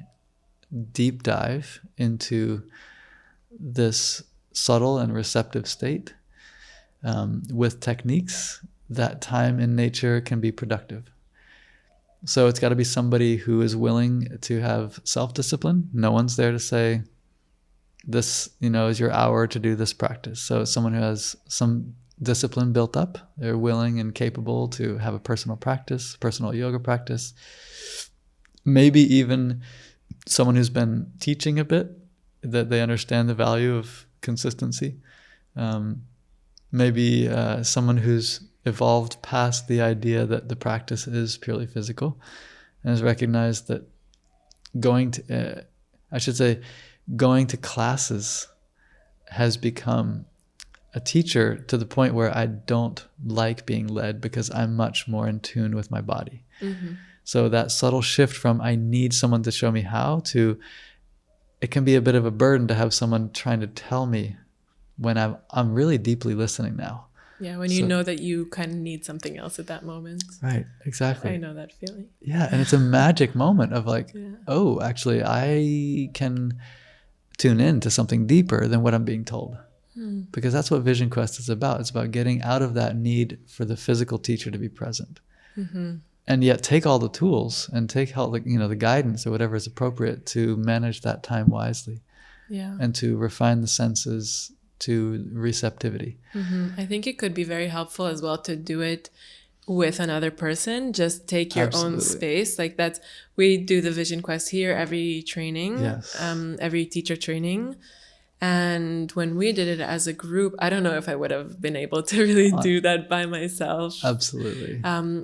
deep dive into this subtle and receptive state with techniques that time in nature can be productive. So it's got to be somebody who is willing to have self-discipline. No one's there to say, this, is your hour to do this practice. So it's someone who has some discipline built up. They're willing and capable to have a personal practice, personal yoga practice. Maybe even someone who's been teaching a bit, that they understand the value of consistency. Maybe someone who's evolved past the idea that the practice is purely physical and has recognized that going to classes has become a teacher to the point where I don't like being led because I'm much more in tune with my body. So that subtle shift from I need someone to show me how to, it can be a bit of a burden to have someone trying to tell me when I'm really deeply listening now. Yeah, when you know that you kind of need something else at that moment. Right, exactly. I know that feeling. Yeah, and it's a magic moment of like, oh, actually, I can tune in to something deeper than what I'm being told. Because that's what Vision Quest is about. It's about getting out of that need for the physical teacher to be present. And yet take all the tools and take all the guidance or whatever is appropriate to manage that time wisely. Yeah. And to refine the senses to receptivity. I think it could be very helpful as well to do it with another person. Just take your own space. Like we do the Vision Quest here every training, every teacher training. And when we did it as a group, I don't know if I would have been able to really do that by myself. Absolutely.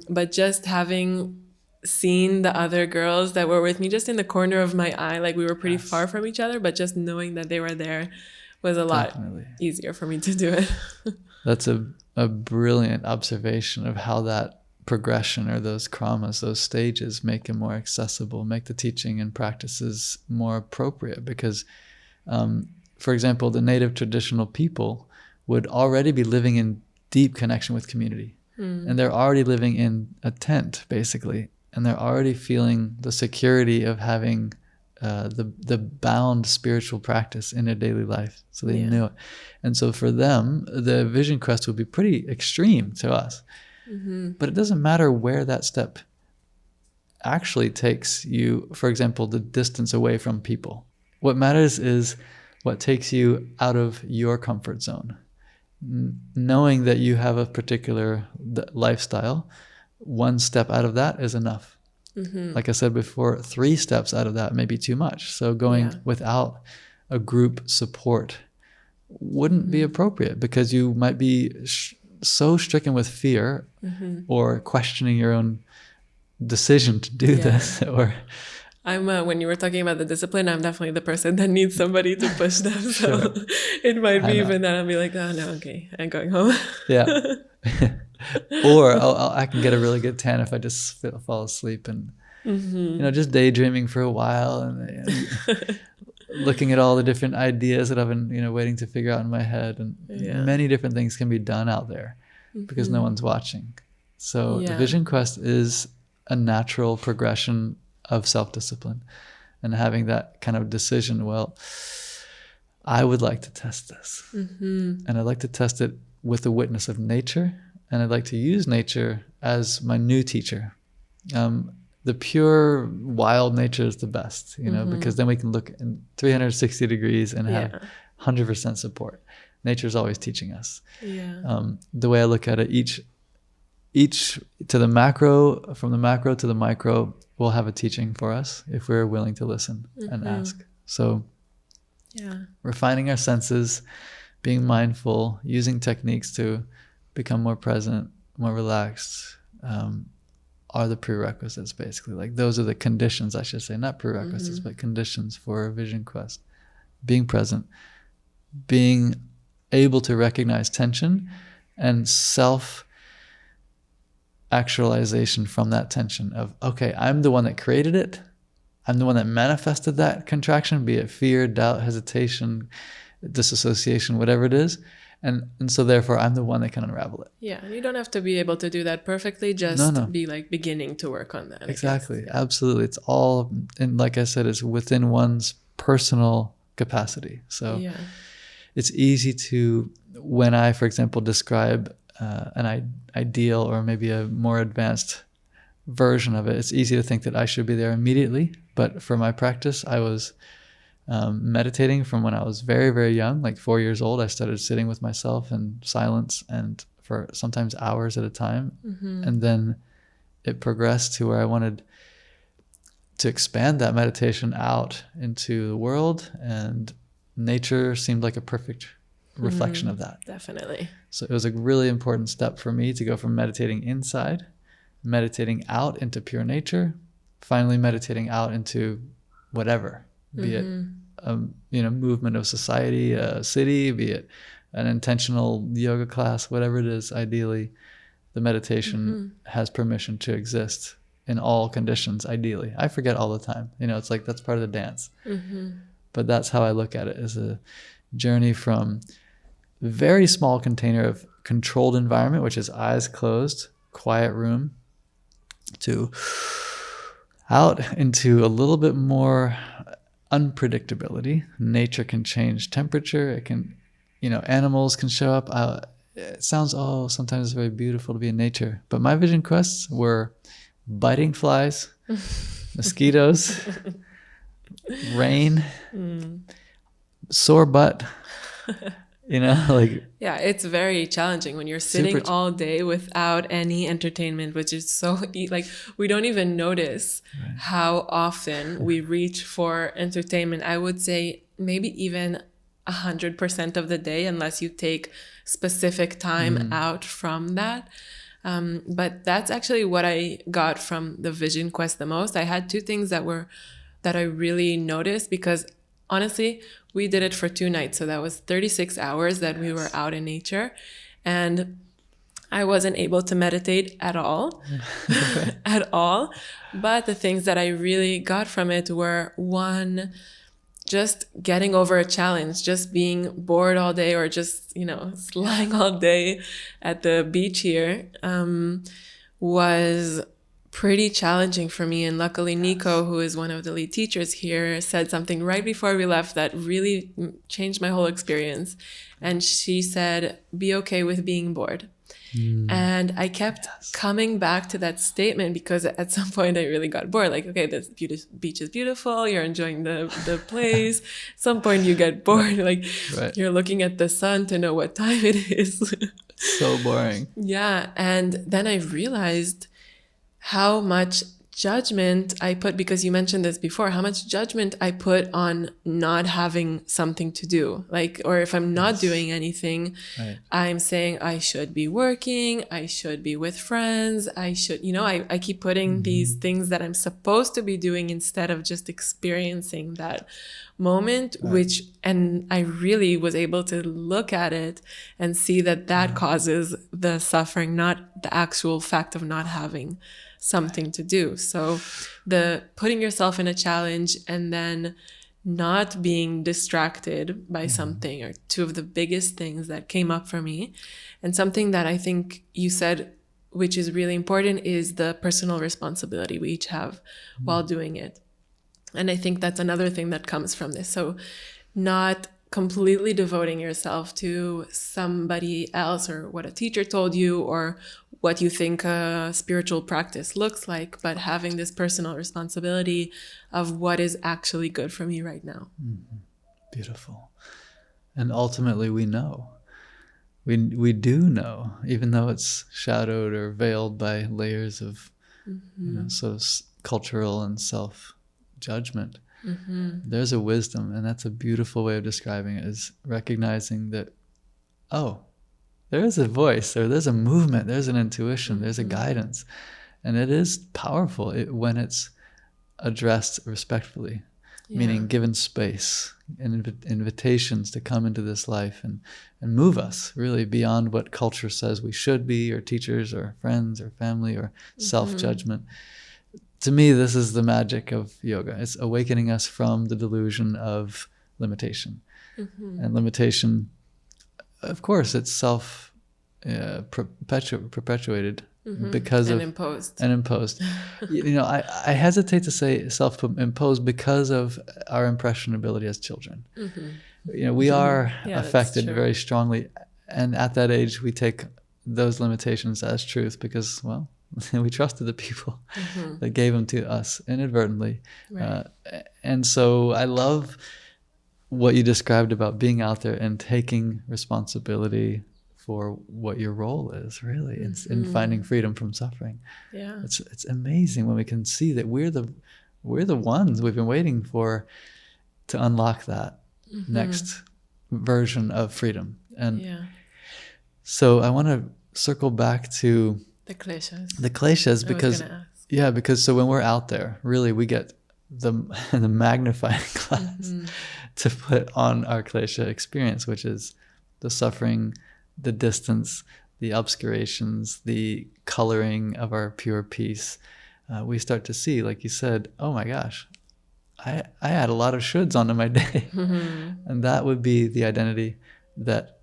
But just having seen the other girls that were with me just in the corner of my eye, like we were pretty far from each other, but just knowing that they were there was a lot easier for me to do it. That's a brilliant observation of how that progression or those kramas, those stages make it more accessible, make the teaching and practices more appropriate. Because for example, the native traditional people would already be living in deep connection with community. And they're already living in a tent, basically. And they're already feeling the security of having the bound spiritual practice in their daily life. So they knew it. And so for them, the Vision Quest would be pretty extreme to us. But it doesn't matter where that step actually takes you, for example, the distance away from people. What matters is what takes you out of your comfort zone. Knowing that you have a particular lifestyle, one step out of that is enough. Like I said before, 3 steps out of that may be too much. So going without a group support wouldn't be appropriate, because you might be so stricken with fear or questioning your own decision to do this. Or I'm when you were talking about the discipline, I'm definitely the person that needs somebody to push them. So it might be even that I'll be like, oh no, okay, I'm going home. Or I can get a really good tan if I just fall asleep and just daydreaming for a while and looking at all the different ideas that I've been waiting to figure out in my head, and many different things can be done out there because no one's watching. So the Vision Quest is a natural progression of self-discipline and having that kind of decision. Well, I would like to test this, and I'd like to test it with the witness of nature. And I'd like to use nature as my new teacher. The pure wild nature is the best, because then we can look in 360 degrees and have 100% support. Nature's always teaching us. The way I look at it, each to the macro, from the macro to the micro, will have a teaching for us if we're willing to listen and ask. So refining our senses, being mindful, using techniques to become more present, more relaxed, are the prerequisites, basically. Like, those are the conditions, I should say, not prerequisites, but conditions for a vision quest. Being present, being able to recognize tension, and self-actualization from that tension of, okay, I'm the one that created it. I'm the one that manifested that contraction, be it fear, doubt, hesitation, disassociation, whatever it is. And so therefore I'm the one that can unravel it. Yeah, and you don't have to be able to do that perfectly, just be like beginning to work on that. Exactly. Absolutely. It's all, and like I said, it's within one's personal capacity. So it's easy to, when I, for example, describe an ideal or maybe a more advanced version of it, it's easy to think that I should be there immediately. But for my practice, I was meditating from when I was very, very young, like 4 years old. I started sitting with myself in silence and for sometimes hours at a time. And then it progressed to where I wanted to expand that meditation out into the world, and nature seemed like a perfect reflection of that. Definitely. So it was a really important step for me to go from meditating inside, meditating out into pure nature, finally meditating out into whatever, be it movement of society, a city, be it an intentional yoga class, whatever it is. Ideally, the meditation has permission to exist in all conditions. Ideally, I forget all the time. It's like that's part of the dance. But that's how I look at it, as a journey from a very small container of controlled environment, which is eyes closed, quiet room, to out into a little bit more unpredictability. Nature can change temperature. It can, animals can show up. It sounds, sometimes it's very beautiful to be in nature. But my vision quests were biting flies, mosquitoes, rain, sore butt, Yeah, it's very challenging when you're sitting all day without any entertainment, which is so like we don't even notice how often we reach for entertainment. I would say maybe even 100% of the day, unless you take specific time out from that. But that's actually what I got from the vision quest the most. I had two things that I really noticed, because honestly, we did it for 2 nights. So that was 36 hours that we were out in nature. And I wasn't able to meditate at all, at all. But the things that I really got from it were, one, just getting over a challenge, just being bored all day, or just, lying all day at the beach here, was pretty challenging for me. And luckily, Nico, who is one of the lead teachers here, said something right before we left that really changed my whole experience. And she said, be okay with being bored. And I kept coming back to that statement, because at some point I really got bored. Like, okay, this beach is beautiful. You're enjoying the place. At some point you get bored. Like you're looking at the sun to know what time it is. So boring. Yeah. And then I realized how much judgment I put, because you mentioned this before, how much judgment I put on not having something to do. Like, or if I'm not doing anything, I'm saying I should be working, I should be with friends, I should, I keep putting these things that I'm supposed to be doing instead of just experiencing that moment, and I really was able to look at it and see that causes the suffering, not the actual fact of not having something to do. So the putting yourself in a challenge and then not being distracted by something are two of the biggest things that came up for me. And something that I think you said, which is really important, is the personal responsibility we each have while doing it. And I think that's another thing that comes from this. So not completely devoting yourself to somebody else, or what a teacher told you, or what you think a spiritual practice looks like, but having this personal responsibility of what is actually good for me right now. Beautiful. And ultimately we know. we do know, even though it's shadowed or veiled by layers of sort of cultural and self judgment. There's a wisdom, and that's a beautiful way of describing it, is recognizing that, oh, there is a voice, or there's a movement, there's an intuition, there's a guidance, and it is powerful when it's addressed respectfully, meaning given space and invitations to come into this life and move us really beyond what culture says we should be, or teachers or friends or family or self-judgment. To me, this is the magic of yoga. It's awakening us from the delusion of limitation. And limitation, of course, it's perpetuated because and of imposed. I hesitate to say self-imposed because of our impressionability as children. We are affected very strongly, and at that age we take those limitations as truth because, well, we trusted the people that gave them to us inadvertently. Right. And so I love what you described about being out there and taking responsibility for what your role is, really. It's in finding freedom from suffering. Yeah. It's amazing when we can see that we're the ones we've been waiting for to unlock that next version of freedom. And so I want to circle back to the kleshas because so when we're out there, really we get the magnifying glass to put on our klesha experience, which is the suffering, the distance, the obscurations, the coloring of our pure peace. We start to see, like you said, oh my gosh, I had a lot of shoulds onto my day. And that would be the identity that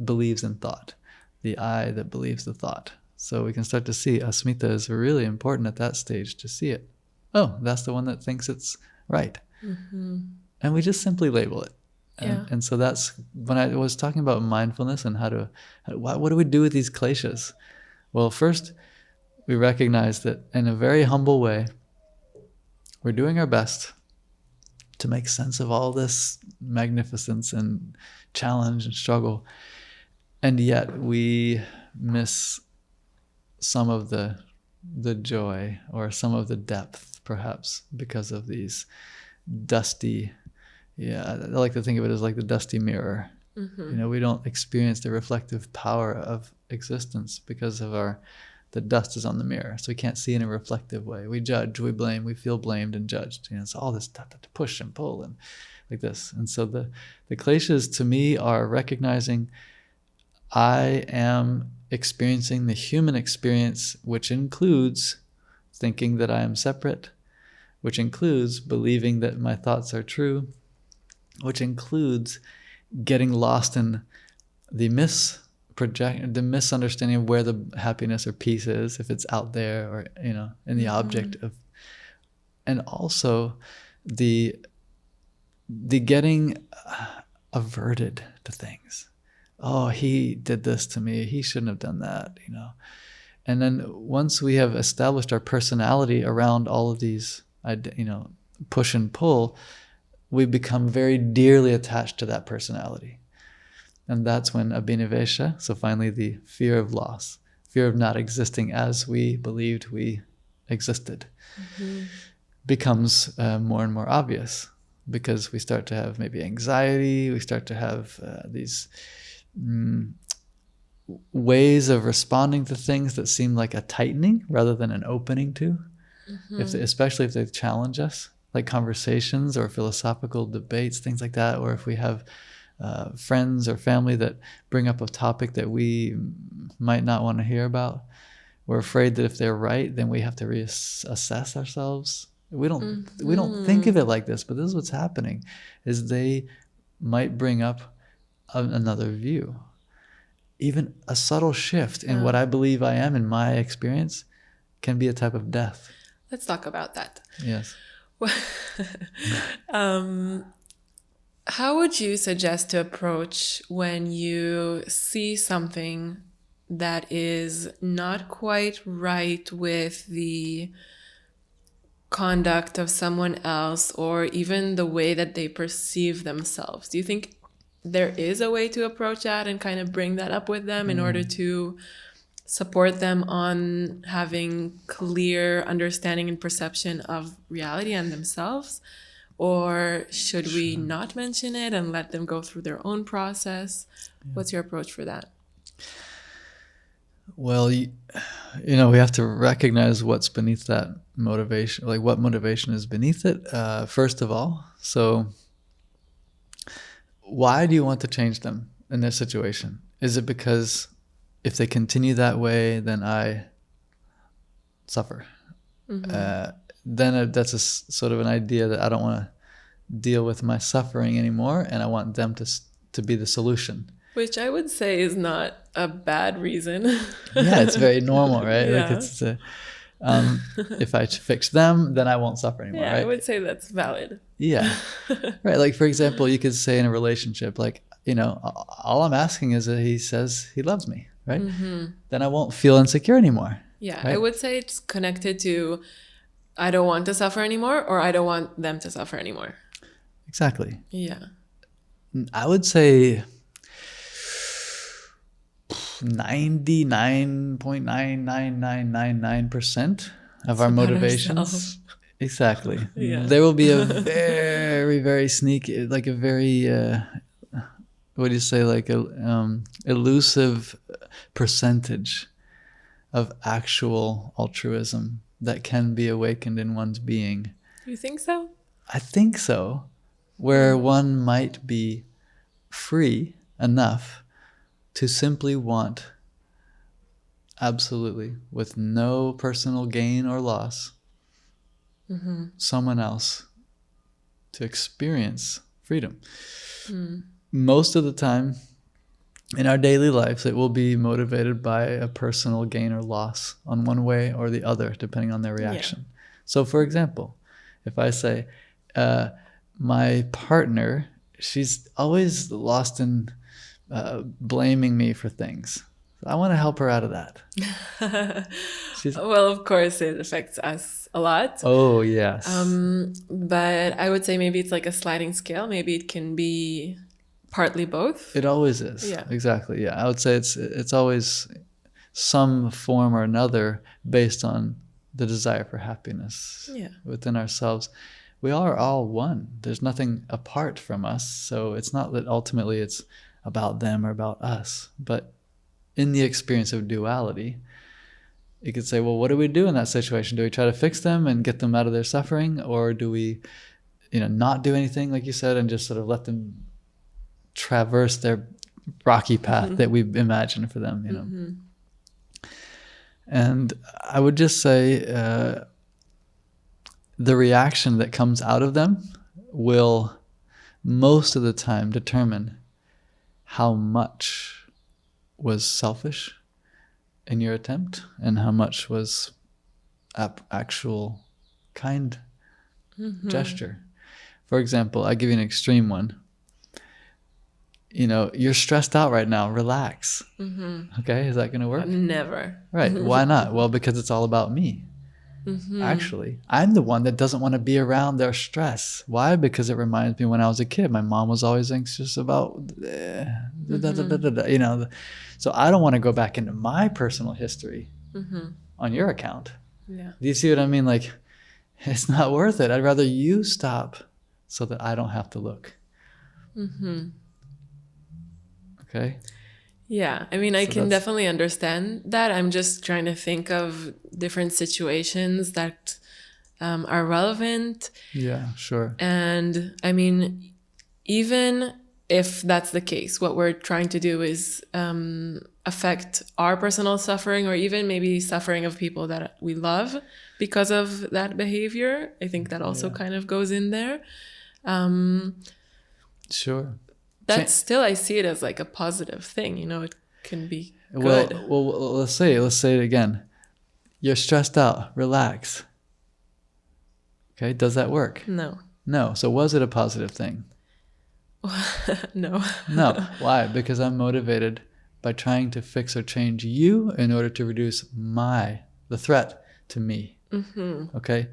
believes in thought, the I that believes the thought. So we can start to see asmita is really important at that stage, to see it. Oh, that's the one that thinks it's right. And we just simply label it. And so that's when I was talking about mindfulness and what do we do with these kleshas? Well, first we recognize that in a very humble way, we're doing our best to make sense of all this magnificence and challenge and struggle. And yet we miss some of the joy or some of the depth, perhaps, because of these dusty, I like to think of it as like the dusty mirror. We don't experience the reflective power of existence because of the dust is on the mirror, so we can't see in a reflective way. We judge, we blame, we feel blamed and judged. It's all this push and pull and like this. And so the kleshas to me are recognizing I am experiencing the human experience, which includes thinking that I am separate, which includes believing that my thoughts are true, which includes getting lost in the misunderstanding of where the happiness or peace is, if it's out there or in the object of, and also the getting averted to things. Oh, he did this to me, he shouldn't have done that, and then once we have established our personality around all of these push and pull, we become very dearly attached to that personality. And that's when abhinivesha, so finally the fear of loss, fear of not existing as we believed we existed, becomes more and more obvious, because we start to have maybe anxiety, we start to have these ways of responding to things that seem like a tightening rather than an opening to, especially if they challenge us, like conversations or philosophical debates, things like that, or if we have friends or family that bring up a topic that we might not want to hear about. We're afraid that if they're right, then we have to reassess ourselves. We don't think of it like this, but this is what's happening, is they might bring up another view. Even a subtle shift in what I believe I am in my experience can be a type of death. Let's talk about that. Yes. How would you suggest to approach when you see something that is not quite right with the conduct of someone else, or even the way that they perceive themselves? Do you think there is a way to approach that and kind of bring that up with them in order to support them on having clear understanding and perception of reality and themselves? Or should we not mention it and let them go through their own process? What's your approach for that? Well, you know, we have to recognize what's beneath that motivation, like what motivation is beneath it, first of all. So why do you want to change them in this situation? Is it because if they continue that way, then I suffer? Then that's a sort of an idea that I don't want to deal with my suffering anymore, and I want them to be the solution. Which I would say is not a bad reason. Yeah, it's very normal, right? Yeah. Like it's if I fix them, then I won't suffer anymore, Yeah, right? I would say that's valid. Yeah. Right. Like, for example, you could say in a relationship, like, you know, all I'm asking is that he says he loves me, right? Then I won't feel insecure anymore. Yeah, right? I would say it's connected to I don't want to suffer anymore, or I don't want them to suffer anymore. Exactly. Yeah. I would say 99.99999% of our about motivations. ourselves. Exactly. Yeah. There will be a very, very sneaky, like a very, what do you say, like a elusive percentage of actual altruism that can be awakened in one's being. You think so? I think so. Where one might be free enough to simply want, absolutely, with no personal gain or loss, someone else to experience freedom. Most of the time in our daily lives, it will be motivated by a personal gain or loss on one way or the other, depending on their reaction. So, for example, if I say, my partner, she's always lost in blaming me for things. I want to help her out of that. Well, of course, it affects us a lot. Oh, yes. But I would say maybe it's like a sliding scale. Maybe it can be partly both. It always is. Yeah. Exactly. Yeah. I would say it's always some form or another based on the desire for happiness within ourselves. We are all one. There's nothing apart from us. So it's not that ultimately it's about them or about us. But in the experience of duality, you could say, well, what do we do in that situation? Do we try to fix them and get them out of their suffering? Or do we, not do anything, like you said, and just sort of let them traverse their rocky path that we imagine for them, And I would just say the reaction that comes out of them will most of the time determine how much was selfish in your attempt and how much was actual kind gesture. For example, I give you an extreme one. You're stressed out right now. Relax. Okay, is that going to work? Never. Right. Why not? Well, because it's all about me. Actually, I'm the one that doesn't want to be around their stress. Why? Because it reminds me when I was a kid, my mom was always anxious about, So I don't want to go back into my personal history on your account. Yeah. Do you see what I mean? Like, it's not worth it. I'd rather you stop so that I don't have to look. Okay. Yeah, I mean, I So can that's- definitely understand that. I'm just trying to think of different situations that are relevant. Yeah, sure. And I mean, even if that's the case, what we're trying to do is affect our personal suffering or even maybe suffering of people that we love because of that behavior. I think that also kind of goes in there. Sure. That's still, I see it as like a positive thing, it can be Well, good. well, let's say it again. You're stressed out. Relax. Okay, does that work? No. No. So was it a positive thing? No. No. Why? Because I'm motivated by trying to fix or change you in order to reduce the threat to me. Okay?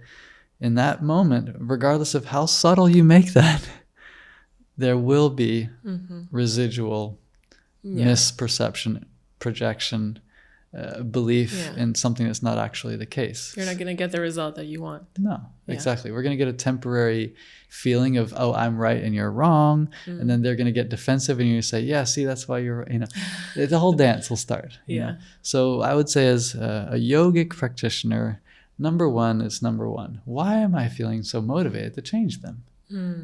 In that moment, regardless of how subtle you make that, there will be residual Yeah. misperception, projection, belief in something that's not actually the case. You're not going to get the result that you want. No, exactly. We're going to get a temporary feeling of, oh, I'm right and you're wrong. And then they're going to get defensive and you're going to say, yeah, see, that's why you're, the whole dance will start. You know? So I would say as a yogic practitioner, number one is why am I feeling so motivated to change them?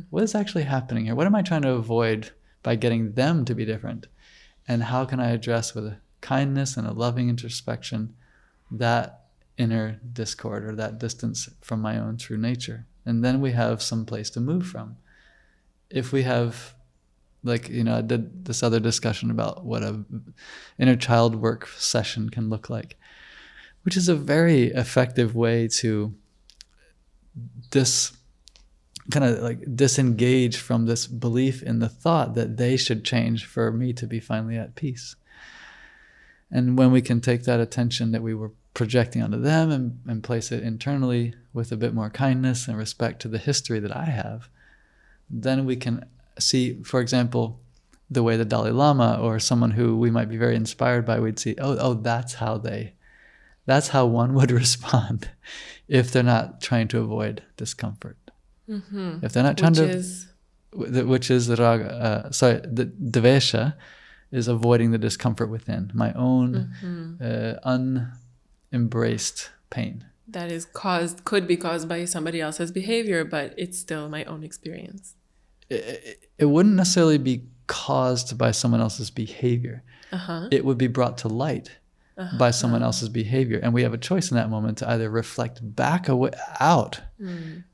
What is actually happening here? What am I trying to avoid by getting them to be different? And how can I address with a kindness and a loving introspection that inner discord or that distance from my own true nature? And then we have some place to move from. If we have, like, I did this other discussion about what a inner child work session can look like, which is a very effective way to disengage from this belief in the thought that they should change for me to be finally at peace. And when we can take that attention that we were projecting onto them and place it internally with a bit more kindness and respect to the history that I have, then we can see, for example, the way the Dalai Lama or someone who we might be very inspired by, we'd see, that's how one would respond if they're not trying to avoid discomfort. If they're not trying which is the raga, the devesha is avoiding the discomfort within, my own unembraced pain. That is could be caused by somebody else's behavior, but it's still my own experience. It wouldn't necessarily be caused by someone else's behavior. It would be brought to light by someone else's behavior. And we have a choice in that moment to either reflect back out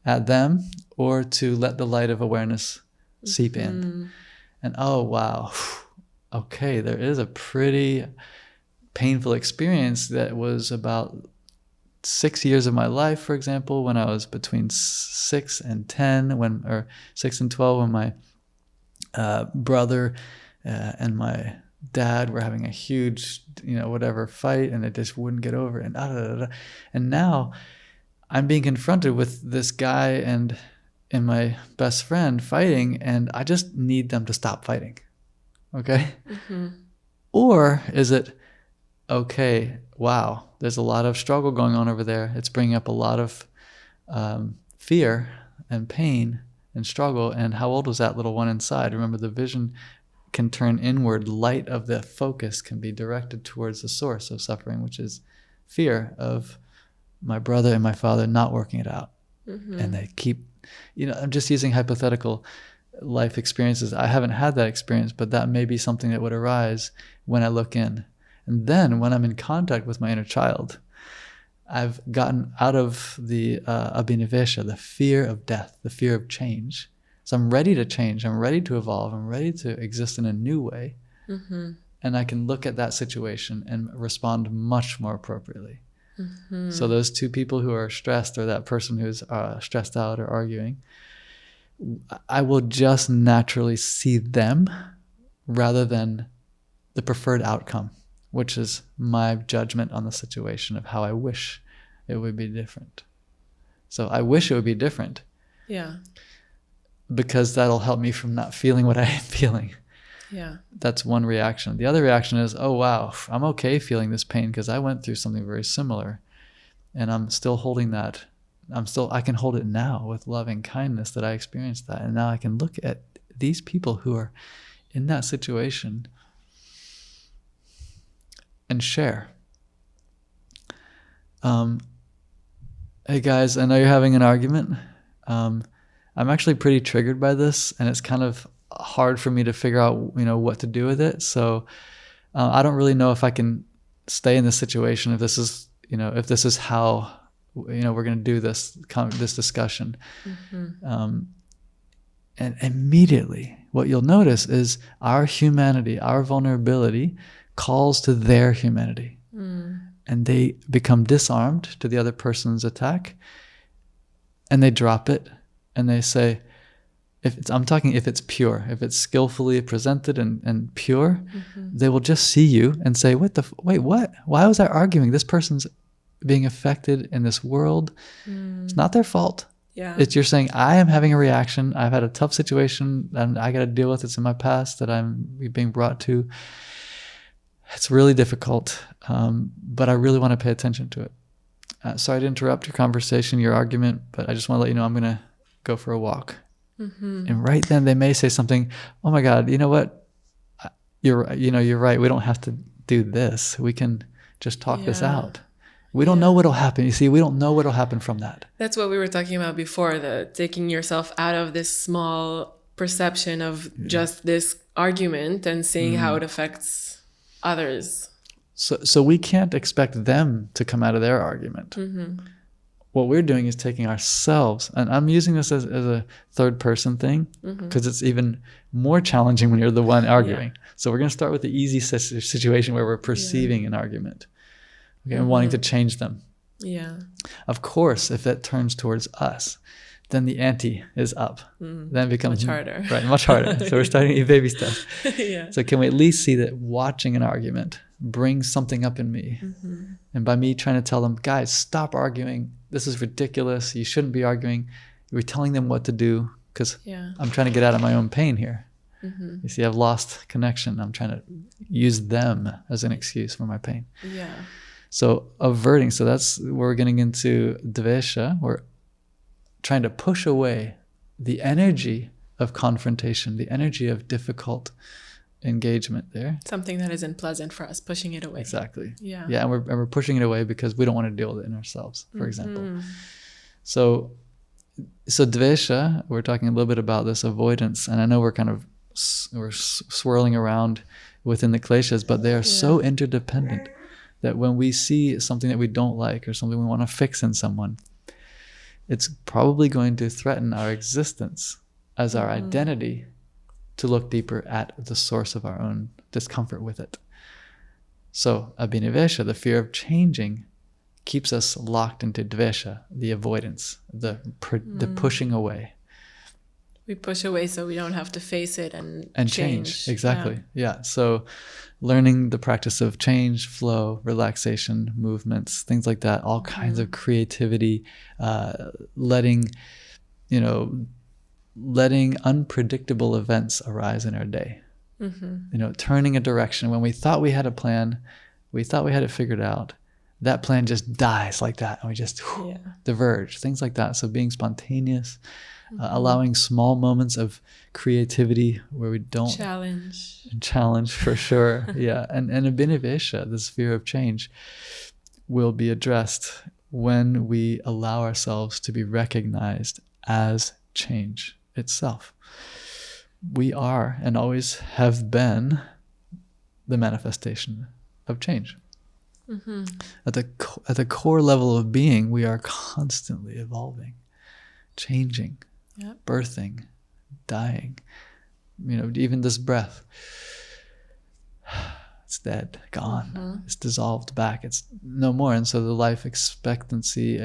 at them or to let the light of awareness seep in. And oh, wow. Okay, there is a pretty painful experience that was about 6 years of my life, for example, when I was between 6 and 10, or 6 and 12, when my brother and my dad were having a huge, fight, and it just wouldn't get over. And now I'm being confronted with this guy and my best friend fighting, and I just need them to stop fighting. Okay? Or is it, okay, wow, there's a lot of struggle going on over there. It's bringing up a lot of fear and pain and struggle. And how old was that little one inside? Remember, the vision can turn inward. Light of the focus can be directed towards the source of suffering, which is fear of my brother and my father not working it out. And they keep, I'm just using hypothetical life experiences. I haven't had that experience, but that may be something that would arise when I look in. And then when I'm in contact with my inner child, I've gotten out of the abhinivesha, the fear of death, the fear of change. So I'm ready to change. I'm ready to evolve. I'm ready to exist in a new way. And I can look at that situation and respond much more appropriately. So those two people who are stressed, or that person who's stressed out or arguing, I will just naturally see them rather than the preferred outcome, which is my judgment on the situation of how I wish it would be different. So I wish it would be different. Yeah. Because that'll help me from not feeling what I am feeling. Yeah. That's one reaction. The other reaction is, oh, wow, I'm okay feeling this pain because I went through something very similar. And I'm still holding that. I can hold it now with loving kindness that I experienced that. And now I can look at these people who are in that situation and share. Hey guys, I know you're having an argument. I'm actually pretty triggered by this, and it's kind of hard for me to figure out, what to do with it. So I don't really know if I can stay in this situation if this is how we're going to do this discussion. And immediately what you'll notice is our humanity, our vulnerability calls to their humanity. And they become disarmed to the other person's attack, and they drop it, and they say, if it's pure, if it's skillfully presented and pure, they will just see you and say, wait, what? Why was I arguing? This person's being affected in this world. It's not their fault. Yeah. You're saying, I am having a reaction. I've had a tough situation and I got to deal with it. It's in my past that I'm being brought to. It's really difficult, but I really want to pay attention to it. Sorry to interrupt your conversation, your argument, but I just want to let you know I'm going to go for a walk. And right then they may say something, oh my God, you know what? You're right. We don't have to do this. We can just talk this out. We don't know what'll happen. You see, we don't know what'll happen from that. That's what we were talking about before, the taking yourself out of this small perception of just this argument and seeing how it affects others. So we can't expect them to come out of their argument. What we're doing is taking ourselves, and I'm using this as a third person thing because it's even more challenging when you're the one arguing. So we're going to start with the easy situation where we're perceiving an argument, okay, and wanting to change them. Yeah. Of course, if it turns towards us, then the ante is up. Then it becomes much harder. Right, much harder. So we're starting in baby steps. Yeah. So can we at least see that watching an argument brings something up in me? And by me trying to tell them, guys, stop arguing. This is ridiculous. You shouldn't be arguing. We're telling them what to do because I'm trying to get out of my own pain here. You see, I've lost connection. I'm trying to use them as an excuse for my pain. Yeah. So averting, so that's where we're getting into dvesha. We're trying to push away the energy of confrontation, the energy of difficult engagement there. Something that isn't pleasant for us, pushing it away. Exactly. Yeah. Yeah, and we're pushing it away because we don't want to deal with it in ourselves, for example. So dvesha, we're talking a little bit about this avoidance, and I know we're kind of swirling around within the kleshas, but they are so interdependent that when we see something that we don't like or something we want to fix in someone, it's probably going to threaten our existence as our identity to look deeper at the source of our own discomfort with it. So abhinivesha, the fear of changing, keeps us locked into dvesha, the avoidance, the pushing away. We push away so we don't have to face it and change. Exactly. Yeah. So learning the practice of change, flow, relaxation, movements, things like that, all kinds of creativity, letting unpredictable events arise in our day. Turning a direction. When we thought we had a plan, we thought we had it figured out, that plan just dies like that and we just diverge, things like that. So being spontaneous, allowing small moments of creativity where we don't challenge for sure. And abhinivesha, this fear of change, will be addressed when we allow ourselves to be recognized as change itself. We are and always have been the manifestation of change. At the core level of being, we are constantly evolving, changing, birthing, dying. Even this breath, it's dead, gone. It's dissolved back. It's no more. And so the life expectancy,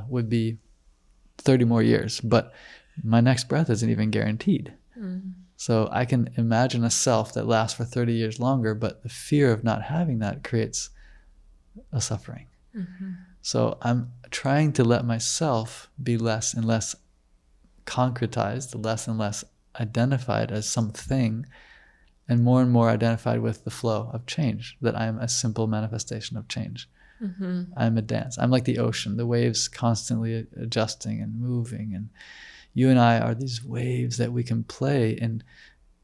would be 30 more years. But my next breath isn't even guaranteed. So I can imagine a self that lasts for 30 years longer, but the fear of not having that creates a suffering. So I'm trying to let myself be less and less concretized, less and less identified as something, and more identified with the flow of change, that I am a simple manifestation of change. I'm a dance. I'm like the ocean, the waves constantly adjusting and moving, and you and I are these waves that we can play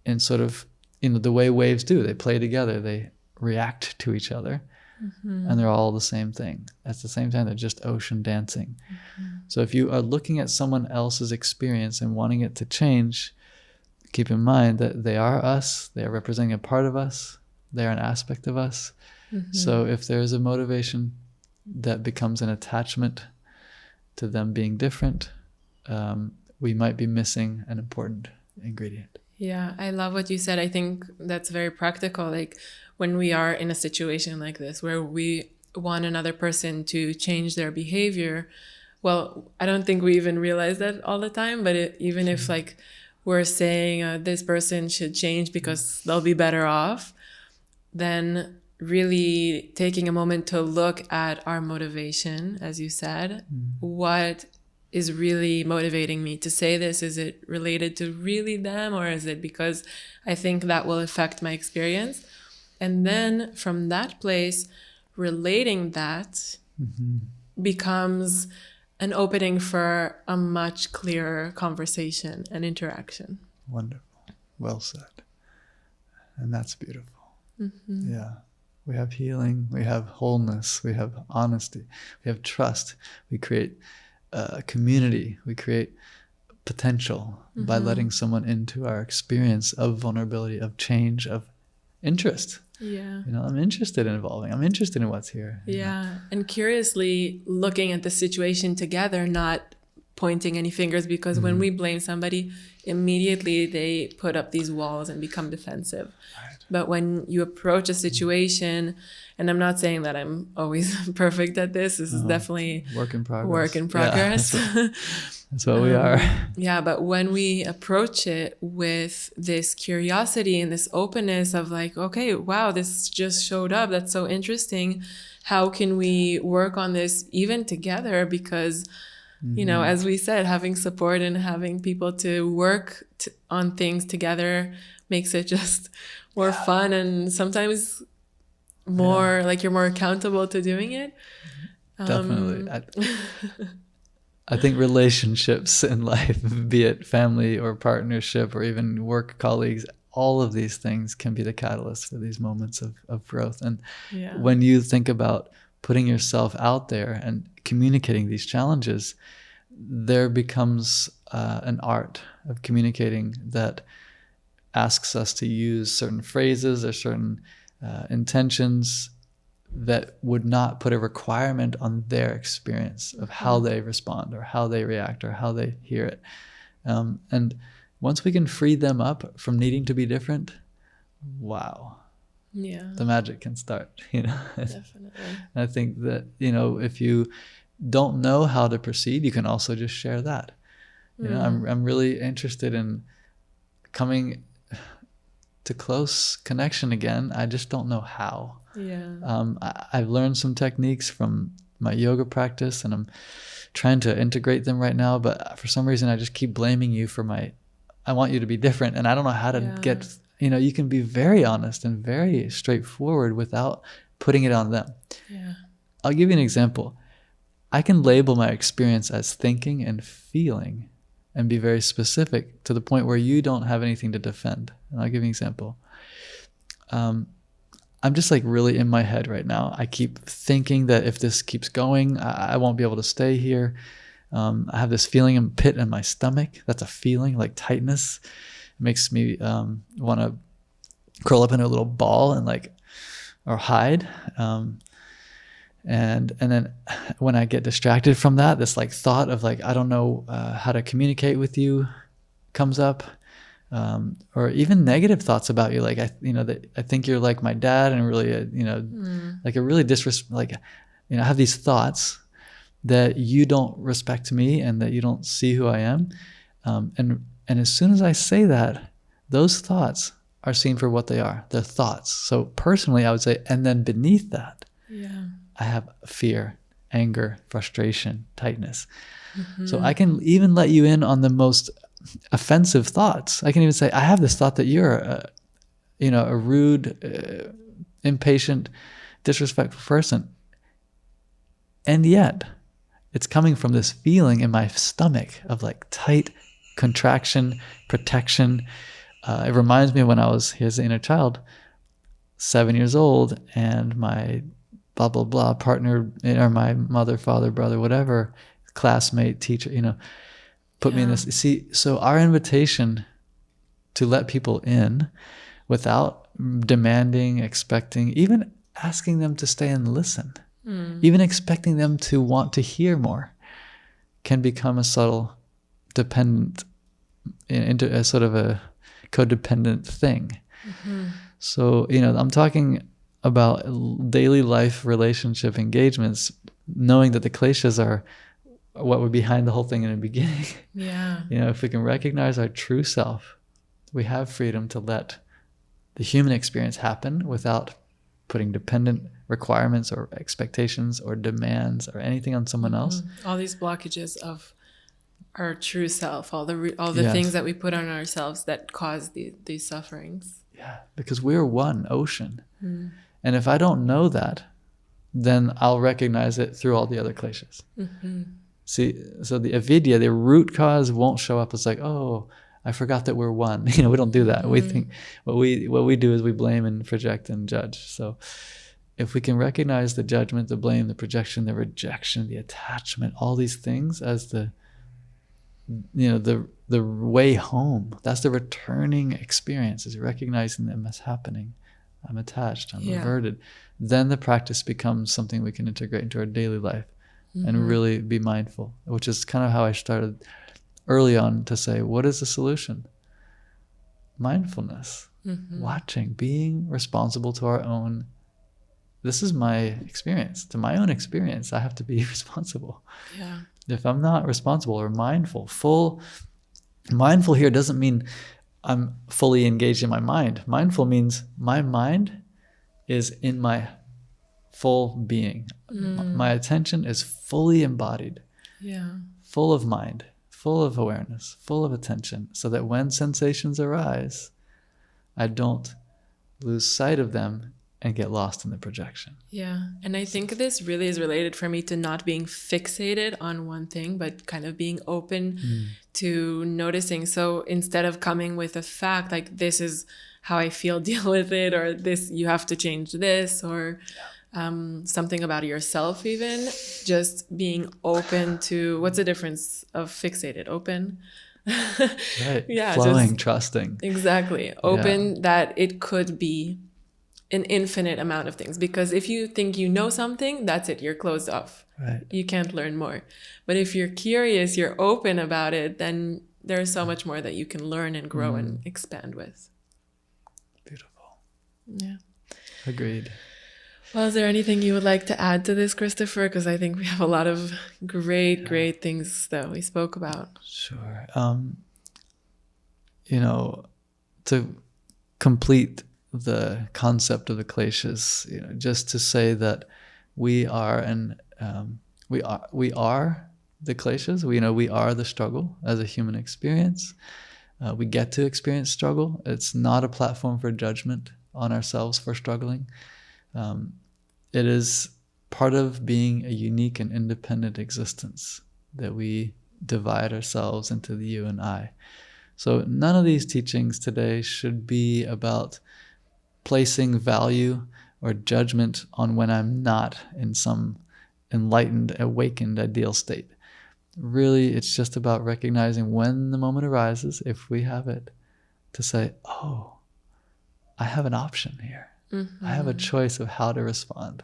in sort of, the way waves do. They play together, they react to each other, and they're all the same thing. At the same time, they're just ocean dancing. So if you are looking at someone else's experience and wanting it to change, keep in mind that they are us, they are representing a part of us, they are an aspect of us. So if there is a motivation that becomes an attachment to them being different, we might be missing an important ingredient. Yeah, I love what you said. I think that's very practical. Like when we are in a situation like this where we want another person to change their behavior, well, I don't think we even realize that all the time, but even if like we're saying this person should change because they'll be better off, then really taking a moment to look at our motivation, as you said, what is really motivating me to say this? Is it related to really them, or is it because I think that will affect my experience? And then from that place, relating that becomes an opening for a much clearer conversation and interaction. Wonderful. Well said. And that's beautiful. Yeah. We have healing, we have wholeness, we have honesty, we have trust. We create a community, we create potential by letting someone into our experience of vulnerability, of change, of interest. Yeah. You know, I'm interested in evolving. I'm interested in what's here. Yeah. And curiously looking at the situation together, not pointing any fingers, because when we blame somebody, immediately they put up these walls and become defensive. Right. But when you approach a situation, and I'm not saying that I'm always perfect at this, this is definitely work in progress. Work in progress. Yeah, that's what we are. Yeah, but when we approach it with this curiosity and this openness of like, okay, wow, this just showed up. That's so interesting. How can we work on this even together? Because, you know, as we said, having support and having people to work on things together makes it just more fun, and sometimes more like you're more accountable to doing it. Definitely. I think relationships in life, be it family or partnership or even work colleagues, all of these things can be the catalyst for these moments of growth. And when you think about putting yourself out there and communicating these challenges, there becomes an art of communicating that asks us to use certain phrases or certain intentions that would not put a requirement on their experience of how they respond or how they react or how they hear it. And once we can free them up from needing to be different, wow. Yeah. The magic can start, you know. Definitely. I think that, you know, if you don't know how to proceed, you can also just share that. You know, I'm really interested in coming to close connection again. I just don't know how. Yeah. I've learned some techniques from my yoga practice, and I'm trying to integrate them right now. But for some reason, I just keep blaming you for I want you to be different. And I don't know how to get, you know, you can be very honest and very straightforward without putting it on them. Yeah. I'll give you an example. I can label my experience as thinking and feeling and be very specific to the point where you don't have anything to defend. And I'll give you an example. I'm just like really in my head right now. I keep thinking that if this keeps going, I won't be able to stay here. I have this feeling in pit in my stomach. That's a feeling like tightness. It makes me want to curl up in a little ball and or hide. And then when I get distracted from that, this thought of I don't know how to communicate with you comes up. Or even negative thoughts about you, that I think you're like my dad, and really, I have these thoughts that you don't respect me and that you don't see who I am, and as soon as I say that, those thoughts are seen for what they are. They're thoughts. So personally, I would say, and then beneath that, I have fear, anger, frustration, tightness. So I can even let you in on the most offensive thoughts. I can even say, I have this thought that you're a rude, impatient, disrespectful person. And yet it's coming from this feeling in my stomach of tight contraction, protection. It reminds me of when I was his inner child, 7 years old, and my blah, blah, blah partner, or my mother, father, brother, whatever, classmate, teacher, put me in this. See, so our invitation to let people in without demanding, expecting, even asking them to stay and listen, even expecting them to want to hear more, can become a subtle dependent, into a sort of a codependent thing. So, I'm talking about daily life relationship engagements, knowing that the Kleshas are what were behind the whole thing in the beginning. If we can recognize our true self, we have freedom to let the human experience happen without putting dependent requirements or expectations or demands or anything on someone else. All these blockages of our true self, all the Yes. things that we put on ourselves that cause these sufferings. Yeah, because we're one ocean. And if I don't know that, then I'll recognize it through all the other kleshas. See, so the avidya, the root cause, won't show up as like, oh, I forgot that we're one. We don't do that. We think what we do is we blame and project and judge. So if we can recognize the judgment, the blame, the projection, the rejection, the attachment, all these things as the way home, that's the returning experience, is recognizing them as happening. I'm attached, I'm averted. Then the practice becomes something we can integrate into our daily life and really be mindful, which is kind of how I started early on to say, what is the solution? Mindfulness, watching, being responsible to our own. This is my experience. To my own experience, I have to be responsible. Yeah. If I'm not responsible or mindful, mindful here doesn't mean I'm fully engaged in my mind. Mindful means my mind is in my full being. My attention is fully embodied, full of mind, full of awareness, full of attention, so that when sensations arise, I don't lose sight of them and get lost in the projection. Yeah. And I think this really is related for me to not being fixated on one thing, but kind of being open to noticing. So instead of coming with a fact, like this is how I feel, deal with it, or this, you have to change this, or something about yourself, even just being open to, what's the difference of fixated? Open. Right. Yeah. Flowing, trusting. Exactly. Open that it could be an infinite amount of things, because if you think you know something, that's it, you're closed off. Right. You can't learn more. But if you're curious, you're open about it, then there's so much more that you can learn and grow and expand with. Beautiful. Yeah. Agreed. Well, is there anything you would like to add to this, Christopher? Because I think we have a lot of great things that we spoke about. Sure. To complete the concept of the kleshas, just to say that we are the kleshas. We are the struggle as a human experience. We get to experience struggle. It's not a platform for judgment on ourselves for struggling. It is part of being a unique and independent existence that we divide ourselves into the you and I. So none of these teachings today should be about placing value or judgment on when I'm not in some enlightened, awakened, ideal state. Really, it's just about recognizing when the moment arises, if we have it, to say, oh, I have an option here. I have a choice of how to respond.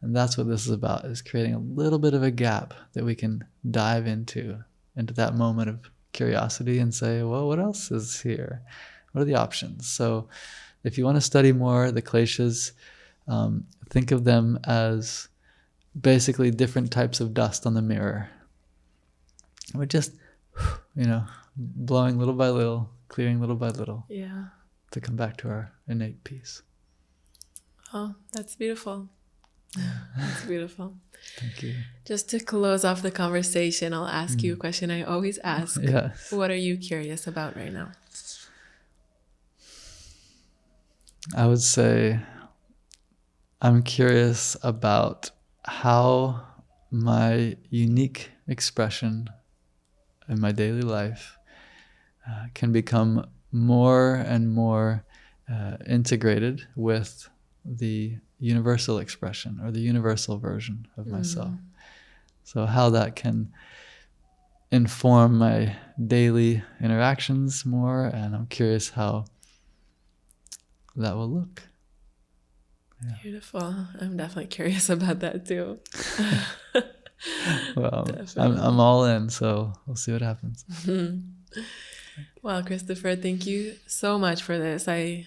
And that's what this is about, is creating a little bit of a gap that we can dive into that moment of curiosity and say, well, what else is here? What are the options? So if you want to study more the kleshas, think of them as basically different types of dust on the mirror. We're just, blowing little by little, clearing little by little, to come back to our innate peace. Oh, that's beautiful. That's beautiful. Thank you. Just to close off the conversation, I'll ask you a question I always ask. Yes. What are you curious about right now? I would say I'm curious about how my unique expression in my daily life can become more and more integrated with the universal expression or the universal version of myself. So how that can inform my daily interactions more, and I'm curious how that will look. Yeah. Beautiful. I'm definitely curious about that too. Well, I'm all in, so we'll see what happens. Well, Christopher, thank you so much for this. I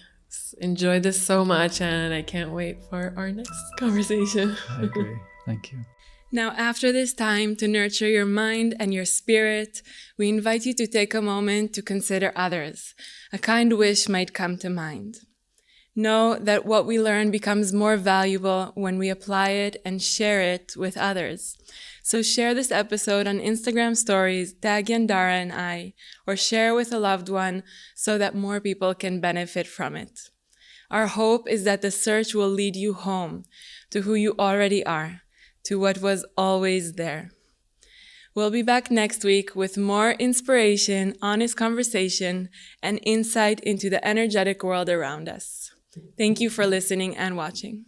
enjoyed this so much, and I can't wait for our next conversation. I agree. Thank you. Now, after this time to nurture your mind and your spirit, we invite you to take a moment to consider others. A kind wish might come to mind. Know that what we learn becomes more valuable when we apply it and share it with others. So share this episode on Instagram stories, tag Yandara and I, or share with a loved one so that more people can benefit from it. Our hope is that the search will lead you home to who you already are, to what was always there. We'll be back next week with more inspiration, honest conversation, and insight into the energetic world around us. Thank you for listening and watching.